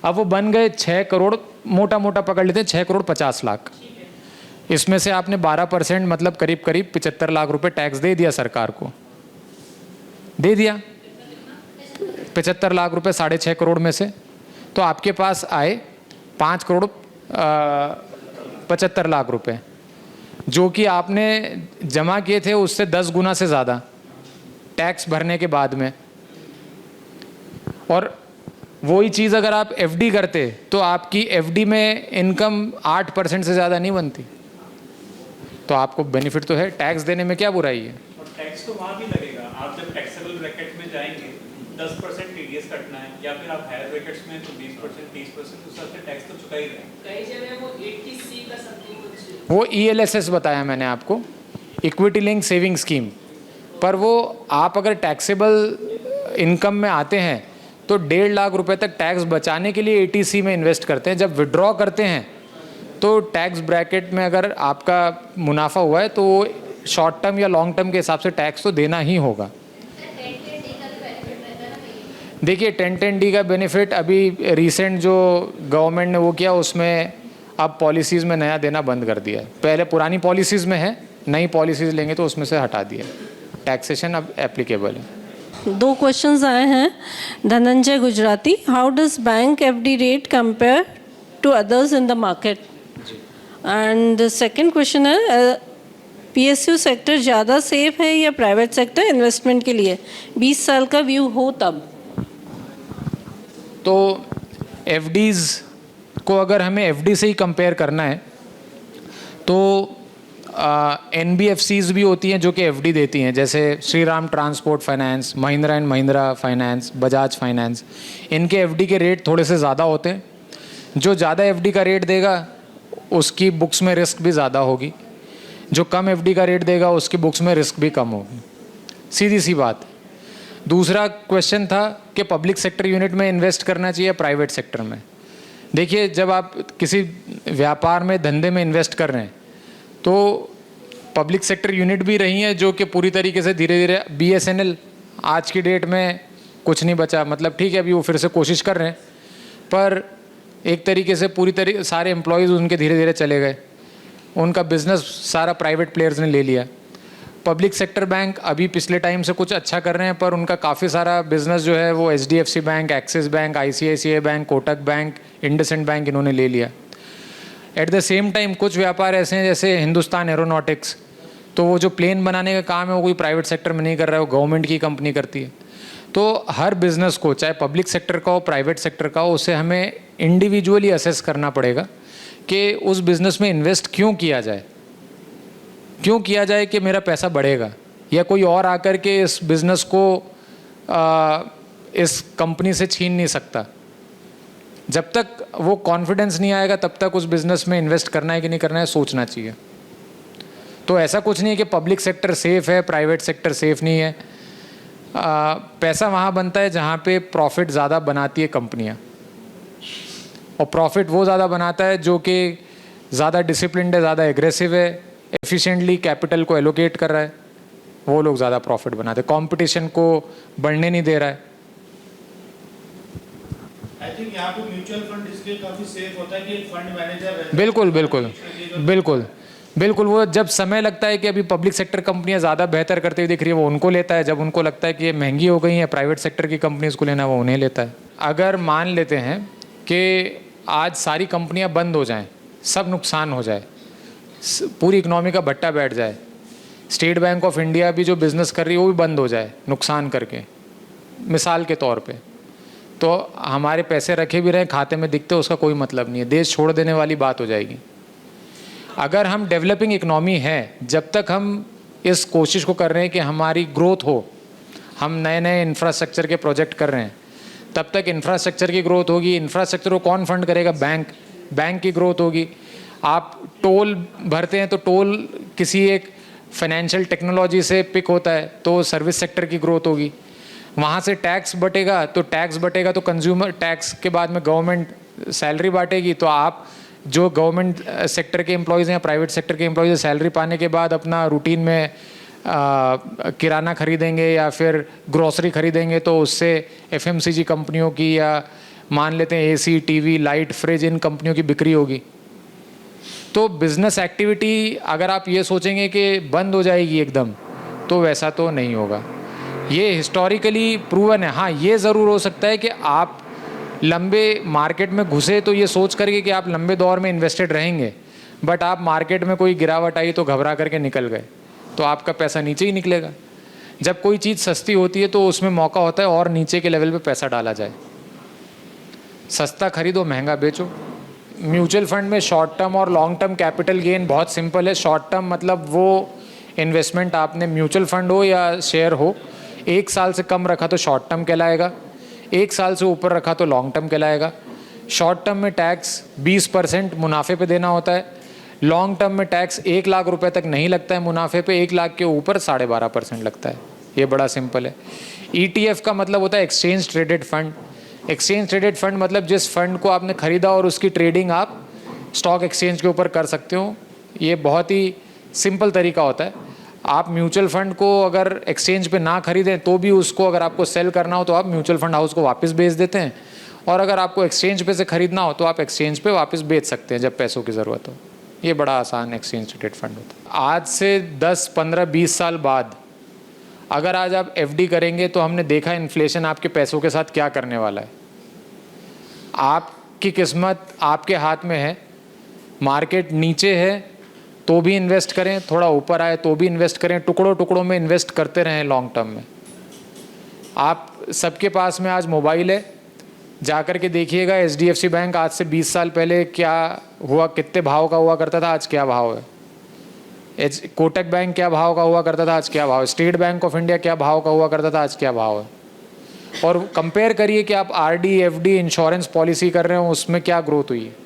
अब वो बन गए 6 करोड़, मोटा मोटा पकड़ लेते हैं 6 करोड़ 50 लाख। इसमें से आपने 12% मतलब करीब करीब 75 लाख रुपए टैक्स दे दिया सरकार को, दे दिया 75 लाख रुपए 6.5 करोड़ में से। तो आपके पास आए 5 करोड़ 75 लाख रुपए, जो कि आपने जमा किए थे उससे 10 गुना से ज़्यादा टैक्स भरने के बाद में। और वही चीज़ अगर आप एफडी करते तो आपकी एफडी में इनकम 8% से ज़्यादा नहीं बनती। तो आपको बेनिफिट तो है, टैक्स देने में क्या बुराई है। और टैक्स तो वहाँ भी लगेगा, आप जब टैक्सेबल ब्रैकेट में जाएंगे 10% टीडीएस कटना है, या फिर आप हायर ब्रैकेट्स में तो 20% 30% उस सबसे टैक्स तो चुका ही रहे। कई जगह वो 80C का समथिंग कुछ, वो ईएलएसएस बताया मैंने आपको, इक्विटी लिंक सेविंग स्कीम, पर वो आप अगर टैक्सेबल इनकम में आते हैं तो 1.5 लाख रुपए तक टैक्स बचाने के लिए एटीसी में इन्वेस्ट करते हैं। जब विड्रॉ करते हैं तो टैक्स ब्रैकेट में अगर आपका मुनाफा हुआ है तो शॉर्ट टर्म या लॉन्ग टर्म के हिसाब से टैक्स तो देना ही होगा। देखिए 1010D का बेनिफिट अभी रिसेंट जो गवर्नमेंट ने वो किया उसमें अब पॉलिसीज़ में नया देना बंद कर दिया है। पहले पुरानी पॉलिसीज़ में है, नई पॉलिसीज़ लेंगे तो उसमें से हटा दिया। टैक्सेशन अब एप्लीकेबल है। 2 क्वेश्चंस आए हैं। Dhananjay Gujarati, how does bank FD rate compare to others in the market? And second question है, पीएसयू सेक्टर ज़्यादा सेफ है या प्राइवेट सेक्टर इन्वेस्टमेंट के लिए? 20 साल का व्यू हो तब। तो एफडीज़ को अगर हमें एफडी से ही कंपेयर करना है तो एनबीएफसीज़ भी होती हैं जो कि एफडी देती हैं, जैसे Shriram transport finance, Mahindra and Mahindra finance, Bajaj finance. इनके एफडी के रेट थोड़े से ज़्यादा होते हैं। जो ज़्यादा एफडी का रेट देगा उसकी बुक्स में रिस्क भी ज़्यादा होगी, जो कम एफडी का रेट देगा उसकी बुक्स में रिस्क भी कम होगी। सीधी सी बात। दूसरा क्वेश्चन था कि पब्लिक सेक्टर यूनिट में इन्वेस्ट करना चाहिए प्राइवेट सेक्टर में। देखिए जब आप किसी व्यापार में धंधे में इन्वेस्ट कर रहे हैं तो पब्लिक सेक्टर यूनिट भी रही हैं जो कि पूरी तरीके से धीरे धीरे, बीएसएनएल आज की डेट में कुछ नहीं बचा, मतलब ठीक है अभी वो फिर से कोशिश कर रहे हैं, पर एक तरीके से पूरी तरीके सारे एम्प्लॉयज़ उनके धीरे धीरे चले गए, उनका बिजनेस सारा प्राइवेट प्लेयर्स ने ले लिया। पब्लिक सेक्टर बैंक अभी पिछले टाइम से कुछ अच्छा कर रहे हैं, पर उनका काफ़ी सारा बिजनेस जो है वो HDFC bank, axis bank, ICICI bank, Kotak bank, IndusInd bank इन्होंने ले लिया। एट द सेम टाइम कुछ व्यापार ऐसे हैं जैसे हिंदुस्तान एरोनॉटिक्स, तो वो जो प्लेन बनाने का काम है वो कोई प्राइवेट सेक्टर में नहीं कर रहा है, वो गवर्नमेंट की कंपनी करती है। तो हर बिज़नेस को, चाहे पब्लिक सेक्टर का हो प्राइवेट सेक्टर का हो, उसे हमें इंडिविजुअली असेस करना पड़ेगा कि उस बिज़नेस में इन्वेस्ट क्यों किया जाए, क्यों किया जाए कि मेरा पैसा बढ़ेगा, या कोई और आकर के इस बिज़नेस को इस कंपनी से छीन नहीं सकता। जब तक वो कॉन्फिडेंस नहीं आएगा तब तक उस बिज़नेस में इन्वेस्ट करना है कि नहीं करना है सोचना चाहिए। तो ऐसा कुछ नहीं है कि पब्लिक सेक्टर सेफ़ है, प्राइवेट सेक्टर सेफ़ नहीं है। पैसा वहाँ बनता है जहाँ पे प्रॉफिट ज़्यादा बनाती है कंपनियाँ, और प्रॉफिट वो ज़्यादा बनाता है जो कि ज़्यादा डिसिप्लिन्ड है, ज़्यादा एग्रेसिव है, एफिशिएंटली कैपिटल को एलोकेट कर रहा है, वो लोग ज़्यादा प्रॉफिट बनाते हैं, कंपटीशन को बढ़ने नहीं दे रहा है। आई थिंक यहाँ पे म्यूचुअल फंड इसलिए काफी सेफ होता है कि एक फंड मैनेजर रहता है। बिल्कुल बिल्कुल बिल्कुल बिल्कुल। वो जब समय लगता है कि अभी पब्लिक सेक्टर कंपनियां ज़्यादा बेहतर करते हुए दिख रही है वो उनको लेता है, जब उनको लगता है कि ये महंगी हो गई है प्राइवेट सेक्टर की कंपनीज को लेना वो उन्हें लेता है। अगर मान लेते हैं कि आज सारी कंपनियां बंद हो जाएं, सब नुकसान हो जाए, पूरी इकनॉमी का भट्टा बैठ जाए, स्टेट बैंक ऑफ इंडिया भी जो बिज़नेस कर रही है वो भी बंद हो जाए नुकसान करके, मिसाल के तौर पे, तो हमारे पैसे रखे भी रहें खाते में दिखते उसका कोई मतलब नहीं है, देश छोड़ देने वाली बात हो जाएगी। अगर हम डेवलपिंग इकनॉमी है, जब तक हम इस कोशिश को कर रहे हैं कि हमारी ग्रोथ हो, हम नए नए इंफ्रास्ट्रक्चर के प्रोजेक्ट कर रहे हैं, तब तक इंफ्रास्ट्रक्चर की ग्रोथ होगी। इंफ्रास्ट्रक्चर को कौन फंड करेगा? बैंक की ग्रोथ होगी। आप टोल भरते हैं तो टोल किसी एक फाइनेंशियल टेक्नोलॉजी से पिक होता है तो सर्विस सेक्टर की ग्रोथ होगी। वहाँ से टैक्स बटेगा तो कंज्यूमर टैक्स के बाद में गवर्नमेंट सैलरी बांटेगी, तो आप जो गवर्नमेंट सेक्टर के एम्प्लॉयज़ हैं या प्राइवेट सेक्टर के एम्प्लॉयज़ सैलरी पाने के बाद अपना रूटीन में किराना खरीदेंगे या फिर ग्रॉसरी खरीदेंगे, तो उससे एफएमसीजी कंपनियों की या मान लेते हैं एसी, टीवी, लाइट, फ्रिज, इन कंपनियों की बिक्री होगी। तो बिजनेस एक्टिविटी अगर आप ये सोचेंगे कि बंद हो जाएगी एकदम, तो वैसा तो नहीं होगा। ये हिस्टोरिकली प्रूवन है। हाँ, ये ज़रूर हो सकता है कि आप लंबे मार्केट में घुसे तो ये सोच करके कि आप लंबे दौर में इन्वेस्टेड रहेंगे, बट आप मार्केट में कोई गिरावट आई तो घबरा करके निकल गए, तो आपका पैसा नीचे ही निकलेगा। जब कोई चीज़ सस्ती होती है तो उसमें मौका होता है और नीचे के लेवल पे पैसा डाला जाए। सस्ता खरीदो, महंगा बेचो। म्यूचुअल फंड में शॉर्ट टर्म और लॉन्ग टर्म कैपिटल गेन बहुत सिंपल है। शॉर्ट टर्म मतलब वो इन्वेस्टमेंट आपने म्यूचुअल फंड हो या शेयर हो, 1 साल से कम रखा तो शॉर्ट टर्म कहलाएगा, 1 साल से ऊपर रखा तो लॉन्ग टर्म कहलाएगा। शॉर्ट टर्म में टैक्स 20% मुनाफे पे देना होता है। लॉन्ग टर्म में टैक्स 1 लाख रुपए तक नहीं लगता है मुनाफे पे, 1 लाख के ऊपर 12.5% लगता है। ये बड़ा सिंपल है। ETF का मतलब होता है exchange traded fund. Exchange traded fund मतलब जिस फंड को आपने खरीदा और उसकी ट्रेडिंग आप स्टॉक एक्सचेंज के ऊपर कर सकते हो। ये बहुत ही सिंपल तरीका होता है। आप म्यूचुअल फंड को अगर एक्सचेंज पे ना खरीदें तो भी उसको अगर आपको सेल करना हो तो आप म्यूचुअल फंड हाउस को वापस बेच देते हैं, और अगर आपको एक्सचेंज पे से खरीदना हो तो आप एक्सचेंज पे वापस बेच सकते हैं जब पैसों की ज़रूरत हो। ये बड़ा आसान एक्सचेंज ट्रेडेड फंड होता है। आज से 10, 15, 20 साल बाद अगर आज आप FD करेंगे तो हमने देखा इन्फ्लेशन आपके पैसों के साथ क्या करने वाला है। आपकी किस्मत आपके हाथ में है। मार्केट नीचे है तो भी इन्वेस्ट करें, थोड़ा ऊपर आए तो भी इन्वेस्ट करें, टुकड़ों टुकड़ों में इन्वेस्ट करते रहें लॉन्ग टर्म में। आप सबके पास में आज मोबाइल है, जाकर के देखिएगा HDFC बैंक आज से 20 साल पहले क्या हुआ, कितने भाव का हुआ करता था, आज क्या भाव है। कोटक बैंक क्या भाव का हुआ करता था, आज क्या भाव है। स्टेट बैंक ऑफ इंडिया क्या भाव का हुआ करता था, आज क्या भाव है। और कंपेयर करिए कि आप RD, FD, इंश्योरेंस पॉलिसी कर रहे हो, उसमें क्या ग्रोथ हुई है।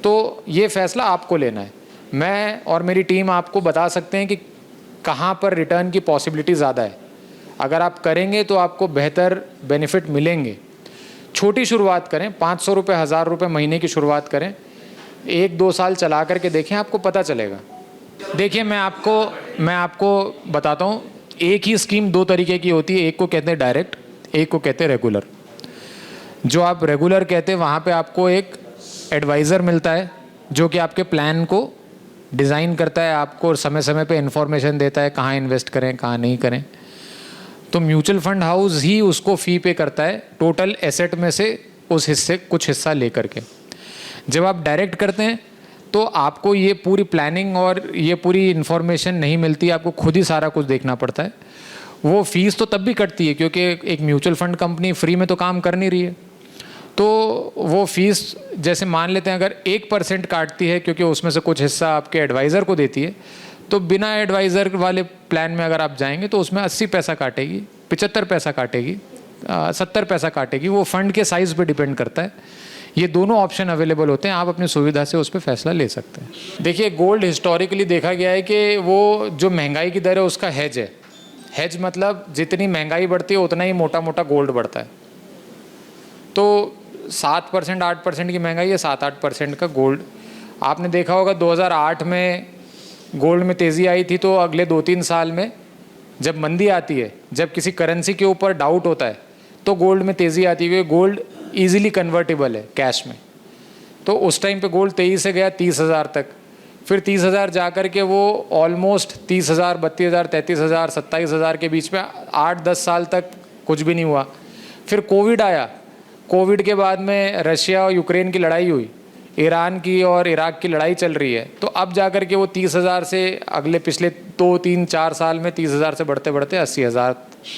तो ये फैसला आपको लेना है। मैं और मेरी टीम आपको बता सकते हैं कि कहाँ पर रिटर्न की पॉसिबिलिटी ज़्यादा है। अगर आप करेंगे तो आपको बेहतर बेनिफिट मिलेंगे। छोटी शुरुआत करें, 500 रुपये, 1000 रुपये महीने की शुरुआत करें, 1-2 साल चला करके देखें, आपको पता चलेगा। देखिए मैं आपको बताता हूँ, एक ही स्कीम 2 तरीके की होती है। एक को कहते हैं डायरेक्ट, एक को कहते हैं रेगुलर। जो आप रेगुलर कहते हैं वहाँ पे आपको एक एडवाइज़र मिलता है जो कि आपके प्लान को डिज़ाइन करता है, आपको समय समय पे इन्फॉर्मेशन देता है कहाँ इन्वेस्ट करें, कहाँ नहीं करें। तो म्यूचुअल फंड हाउस ही उसको फ़ी पे करता है टोटल एसेट में से उस हिस्से कुछ हिस्सा लेकर के। जब आप डायरेक्ट करते हैं तो आपको ये पूरी प्लानिंग और ये पूरी इन्फॉर्मेशन नहीं मिलती, आपको खुद ही सारा कुछ देखना पड़ता है। वो फीस तो तब भी कटती है क्योंकि एक म्यूचुअल फंड कंपनी फ्री में तो काम कर नहीं रही है। तो वो फीस जैसे मान लेते हैं अगर 1% काटती है क्योंकि उसमें से कुछ हिस्सा आपके एडवाइज़र को देती है, तो बिना एडवाइज़र वाले प्लान में अगर आप जाएंगे तो उसमें 80 पैसा काटेगी, 75 पैसा काटेगी, 70 पैसा काटेगी। वो फंड के साइज़ पे डिपेंड करता है। ये दोनों ऑप्शन अवेलेबल होते हैं, आप अपनी सुविधा से उस पर फैसला ले सकते हैं। देखिए गोल्ड हिस्टोरिकली देखा गया है कि वो जो महंगाई की दर है उसका हेज है। हेज मतलब जितनी महंगाई बढ़ती है उतना ही मोटा मोटा गोल्ड बढ़ता है। तो 7%, 8% की महंगाई है, 7-8% का गोल्ड। आपने देखा होगा 2008 में गोल्ड में तेज़ी आई थी, तो अगले 2-3 साल में जब मंदी आती है, जब किसी करेंसी के ऊपर डाउट होता है, तो गोल्ड में तेज़ी आती है। गोल्ड ईजिली कन्वर्टेबल है कैश में। तो उस टाइम पे गोल्ड 23 से गया 30,000 तक, फिर 30,000 जा कर के वो ऑलमोस्ट 30,000, 32,000, 33,000, 27,000 के बीच में 8-10 साल तक कुछ भी नहीं हुआ। फिर कोविड आया, कोविड के बाद में रशिया और यूक्रेन की लड़ाई हुई, ईरान की और इराक की लड़ाई चल रही है, तो अब जा कर के वो 30,000 से अगले पिछले 2-3-4 साल में 30,000 से बढ़ते बढ़ते 80,000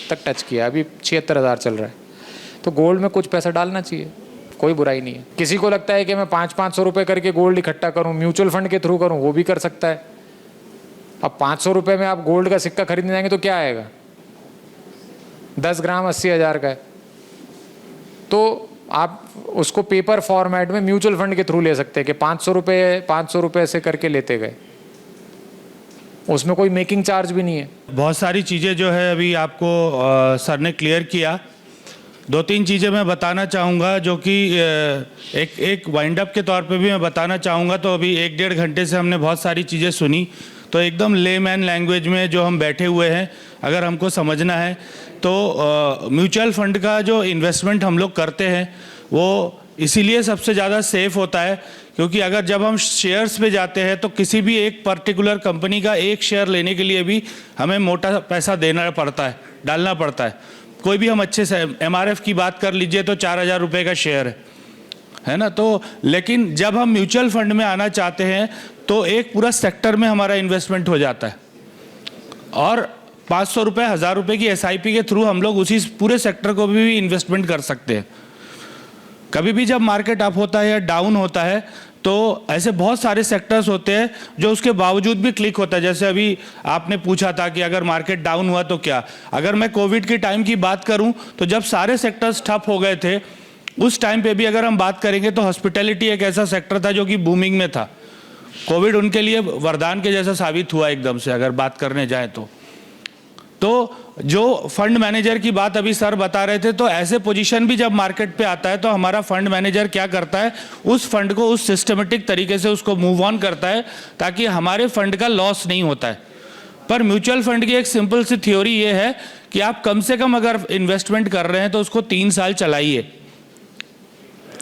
तक टच किया। अभी 76,000 चल रहा है। तो गोल्ड में कुछ पैसा डालना चाहिए, कोई बुराई नहीं है। किसी को लगता है कि मैं 500-500 रुपये करके गोल्ड इकट्ठा करूं, म्यूचुअल फंड के थ्रू करूं, वो भी कर सकता है। अब 500 रुपये में आप गोल्ड का सिक्का खरीदने जाएंगे तो क्या आएगा, 10 ग्राम 80,000 का है। तो आप उसको पेपर फॉर्मेट में म्यूचुअल फंड के थ्रू ले सकते हैं कि 500 रुपये से करके लेते गए, उसमें कोई मेकिंग चार्ज भी नहीं है। बहुत सारी चीज़ें जो है अभी आपको सर ने क्लियर किया। दो तीन चीज़ें मैं बताना चाहूँगा जो कि एक वाइंड अप के तौर पे भी मैं बताना चाहूँगा। तो अभी 1-1.5 घंटे से हमने बहुत सारी चीज़ें सुनी, तो एकदम लेमैन लैंग्वेज में जो हम बैठे हुए हैं अगर हमको समझना है तो म्यूचुअल फंड का जो इन्वेस्टमेंट हम लोग करते हैं वो इसीलिए सबसे ज़्यादा सेफ़ होता है क्योंकि अगर जब हम शेयर्स पे जाते हैं तो किसी भी एक पर्टिकुलर कंपनी का एक शेयर लेने के लिए भी हमें मोटा पैसा देना पड़ता है, डालना पड़ता है। कोई भी हम अच्छे से MRF की बात कर लीजिए तो 4,000 रुपये का शेयर है ना। तो लेकिन जब हम म्यूचुअल फंड में आना चाहते हैं तो एक पूरा सेक्टर में हमारा इन्वेस्टमेंट हो जाता है और 500 रुपये 1,000 रुपये की SIP के थ्रू हम लोग उसी पूरे सेक्टर को भी इन्वेस्टमेंट कर सकते हैं। कभी भी जब मार्केट अप होता है या डाउन होता है तो ऐसे बहुत सारे सेक्टर्स होते हैं जो उसके बावजूद भी क्लिक होता है। जैसे अभी आपने पूछा था कि अगर मार्केट डाउन हुआ तो क्या, अगर मैं कोविड के टाइम की बात करूं तो जब सारे सेक्टर्स ठप हो गए थे उस टाइम पे भी अगर हम बात करेंगे तो हॉस्पिटैलिटी एक ऐसा सेक्टर था जो कि बूमिंग में था। कोविड उनके लिए वरदान के जैसा साबित हुआ एकदम से अगर बात करने जाए तो जो फंड मैनेजर की बात अभी सर बता रहे थे, तो ऐसे पोजीशन भी जब मार्केट पे आता है तो हमारा फंड मैनेजर क्या करता है, उस फंड को उस सिस्टमेटिक तरीके से उसको मूव ऑन करता है ताकि हमारे फंड का लॉस नहीं होता है। पर म्यूचुअल फंड की एक सिंपल सी थ्योरी ये है कि आप कम से कम अगर इन्वेस्टमेंट कर रहे हैं तो उसको 3 साल चलाइए।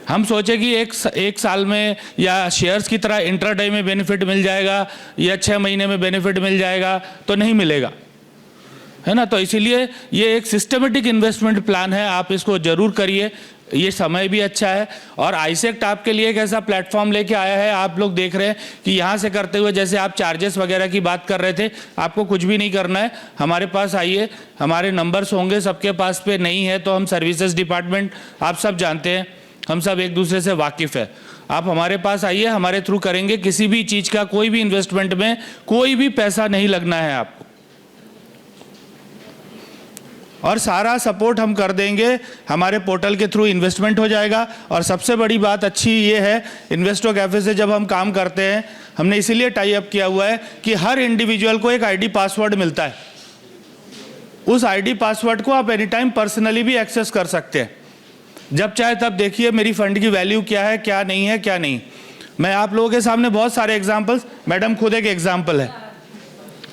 हम सोचे कि एक साल में या शेयर्स की तरह इंट्राडे में बेनिफिट मिल जाएगा या 6 महीने में बेनिफिट मिल जाएगा, तो नहीं मिलेगा, है ना। तो इसीलिए ये एक सिस्टमेटिक इन्वेस्टमेंट प्लान है, आप इसको जरूर करिए। ये समय भी अच्छा है और आईसेक्ट आपके लिए एक ऐसा प्लेटफॉर्म लेके आया है। आप लोग देख रहे हैं कि यहाँ से करते हुए जैसे आप चार्जेस वगैरह की बात कर रहे थे, आपको कुछ भी नहीं करना है, हमारे पास आइए, हमारे नंबर्स होंगे सबके पास पे। नहीं है तो हम सर्विसेज डिपार्टमेंट आप सब जानते हैं, हम सब एक दूसरे से वाकिफ़ है। आप हमारे पास आइए, हमारे थ्रू करेंगे। किसी भी चीज़ का कोई भी इन्वेस्टमेंट में कोई भी पैसा नहीं लगना है आपको और सारा सपोर्ट हम कर देंगे। हमारे पोर्टल के थ्रू इन्वेस्टमेंट हो जाएगा। और सबसे बड़ी बात अच्छी ये है, इन्वेस्टो कैफ़े से जब हम काम करते हैं, हमने इसीलिए टाई अप किया हुआ है कि हर इंडिविजुअल को एक ID पासवर्ड मिलता है। उस ID पासवर्ड को आप एनी टाइम पर्सनली भी एक्सेस कर सकते हैं, जब चाहे तब देखिए मेरी फंड की वैल्यू क्या है, क्या नहीं है, क्या नहीं। मैं आप लोगों के सामने बहुत सारे एग्जाम्पल्स, मैडम खुद एक एग्जाम्पल है।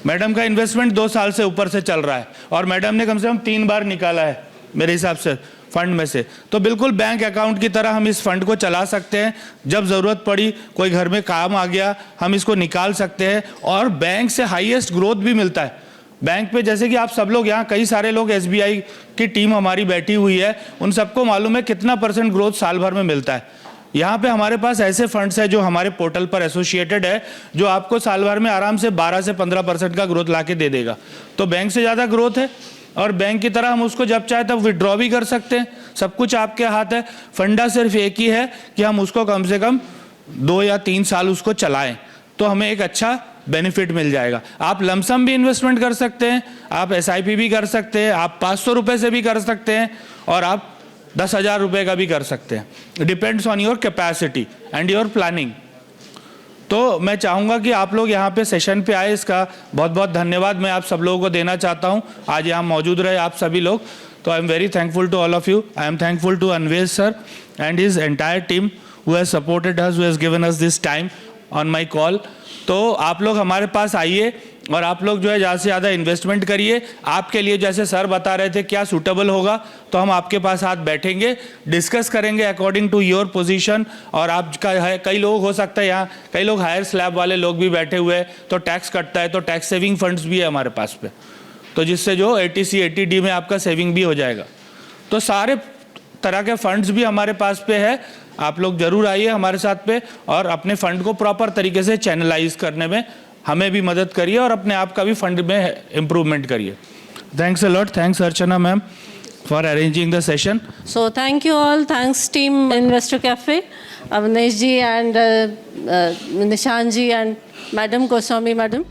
मैडम का इन्वेस्टमेंट 2 साल से ऊपर से चल रहा है और मैडम ने कम से कम 3 बार निकाला है मेरे हिसाब से फंड में से। तो बिल्कुल बैंक अकाउंट की तरह हम इस फंड को चला सकते हैं। जब ज़रूरत पड़ी, कोई घर में काम आ गया, हम इसको निकाल सकते हैं और बैंक से हाईएस्ट ग्रोथ भी मिलता है। बैंक पे जैसे कि आप सब लोग यहाँ, कई सारे लोग SBI की टीम हमारी बैठी हुई है, उन सबको मालूम है कितना % ग्रोथ साल भर में मिलता है। यहाँ पे हमारे पास ऐसे फंड्स हैं जो हमारे पोर्टल पर एसोसिएटेड है, जो आपको साल भर में आराम से 12 से 15% का ग्रोथ ला के दे देगा। तो बैंक से ज़्यादा ग्रोथ है और बैंक की तरह हम उसको जब चाहे तब विड्रॉ भी कर सकते हैं। सब कुछ आपके हाथ है। फंडा सिर्फ एक ही है कि हम उसको कम से कम 2 या 3 साल उसको चलाएं, तो हमें एक अच्छा बेनिफिट मिल जाएगा। आप लमसम भी इन्वेस्टमेंट कर सकते हैं, आप SIP भी कर सकते हैं, आप 500 रुपये से भी कर सकते हैं और आप 10,000 रुपये का भी कर सकते हैं। Depends on your capacity and your planning. तो मैं चाहूँगा कि आप लोग यहाँ पे सेशन पे आए, इसका बहुत बहुत धन्यवाद मैं आप सब लोगों को देना चाहता हूँ। आज यहाँ मौजूद रहे आप सभी लोग, तो I am very thankful to all of you. I am thankful to अनवेज sir and his entire team who has supported us, who has given us this time on my call. तो आप लोग हमारे पास आइए और आप लोग जो है ज़्यादा से ज़्यादा इन्वेस्टमेंट करिए। आपके लिए जैसे सर बता रहे थे क्या सूटेबल होगा, तो हम आपके पास साथ बैठेंगे, डिस्कस करेंगे अकॉर्डिंग टू योर पोजीशन। और आपका है, कई लोग हो सकता है यहाँ कई लोग हायर स्लैब वाले लोग भी बैठे हुए हैं, तो टैक्स कटता है, तो टैक्स सेविंग फंड्स भी है हमारे पास पे, तो जिससे जो 80C 80D में आपका सेविंग भी हो जाएगा। तो सारे तरह के फंड्स भी हमारे पास पे है। आप लोग जरूर आइए हमारे साथ पे और अपने फंड को प्रॉपर तरीके से चैनलाइज करने में हमें भी मदद करिए और अपने आप का भी फंड में इम्प्रूवमेंट करिए। Thanks a lot. Thanks Archana ma'am for arranging the session. So thank you all. Thanks team Investor Cafe, Avnesh ji and Nishan ji and Madam Goswami madam.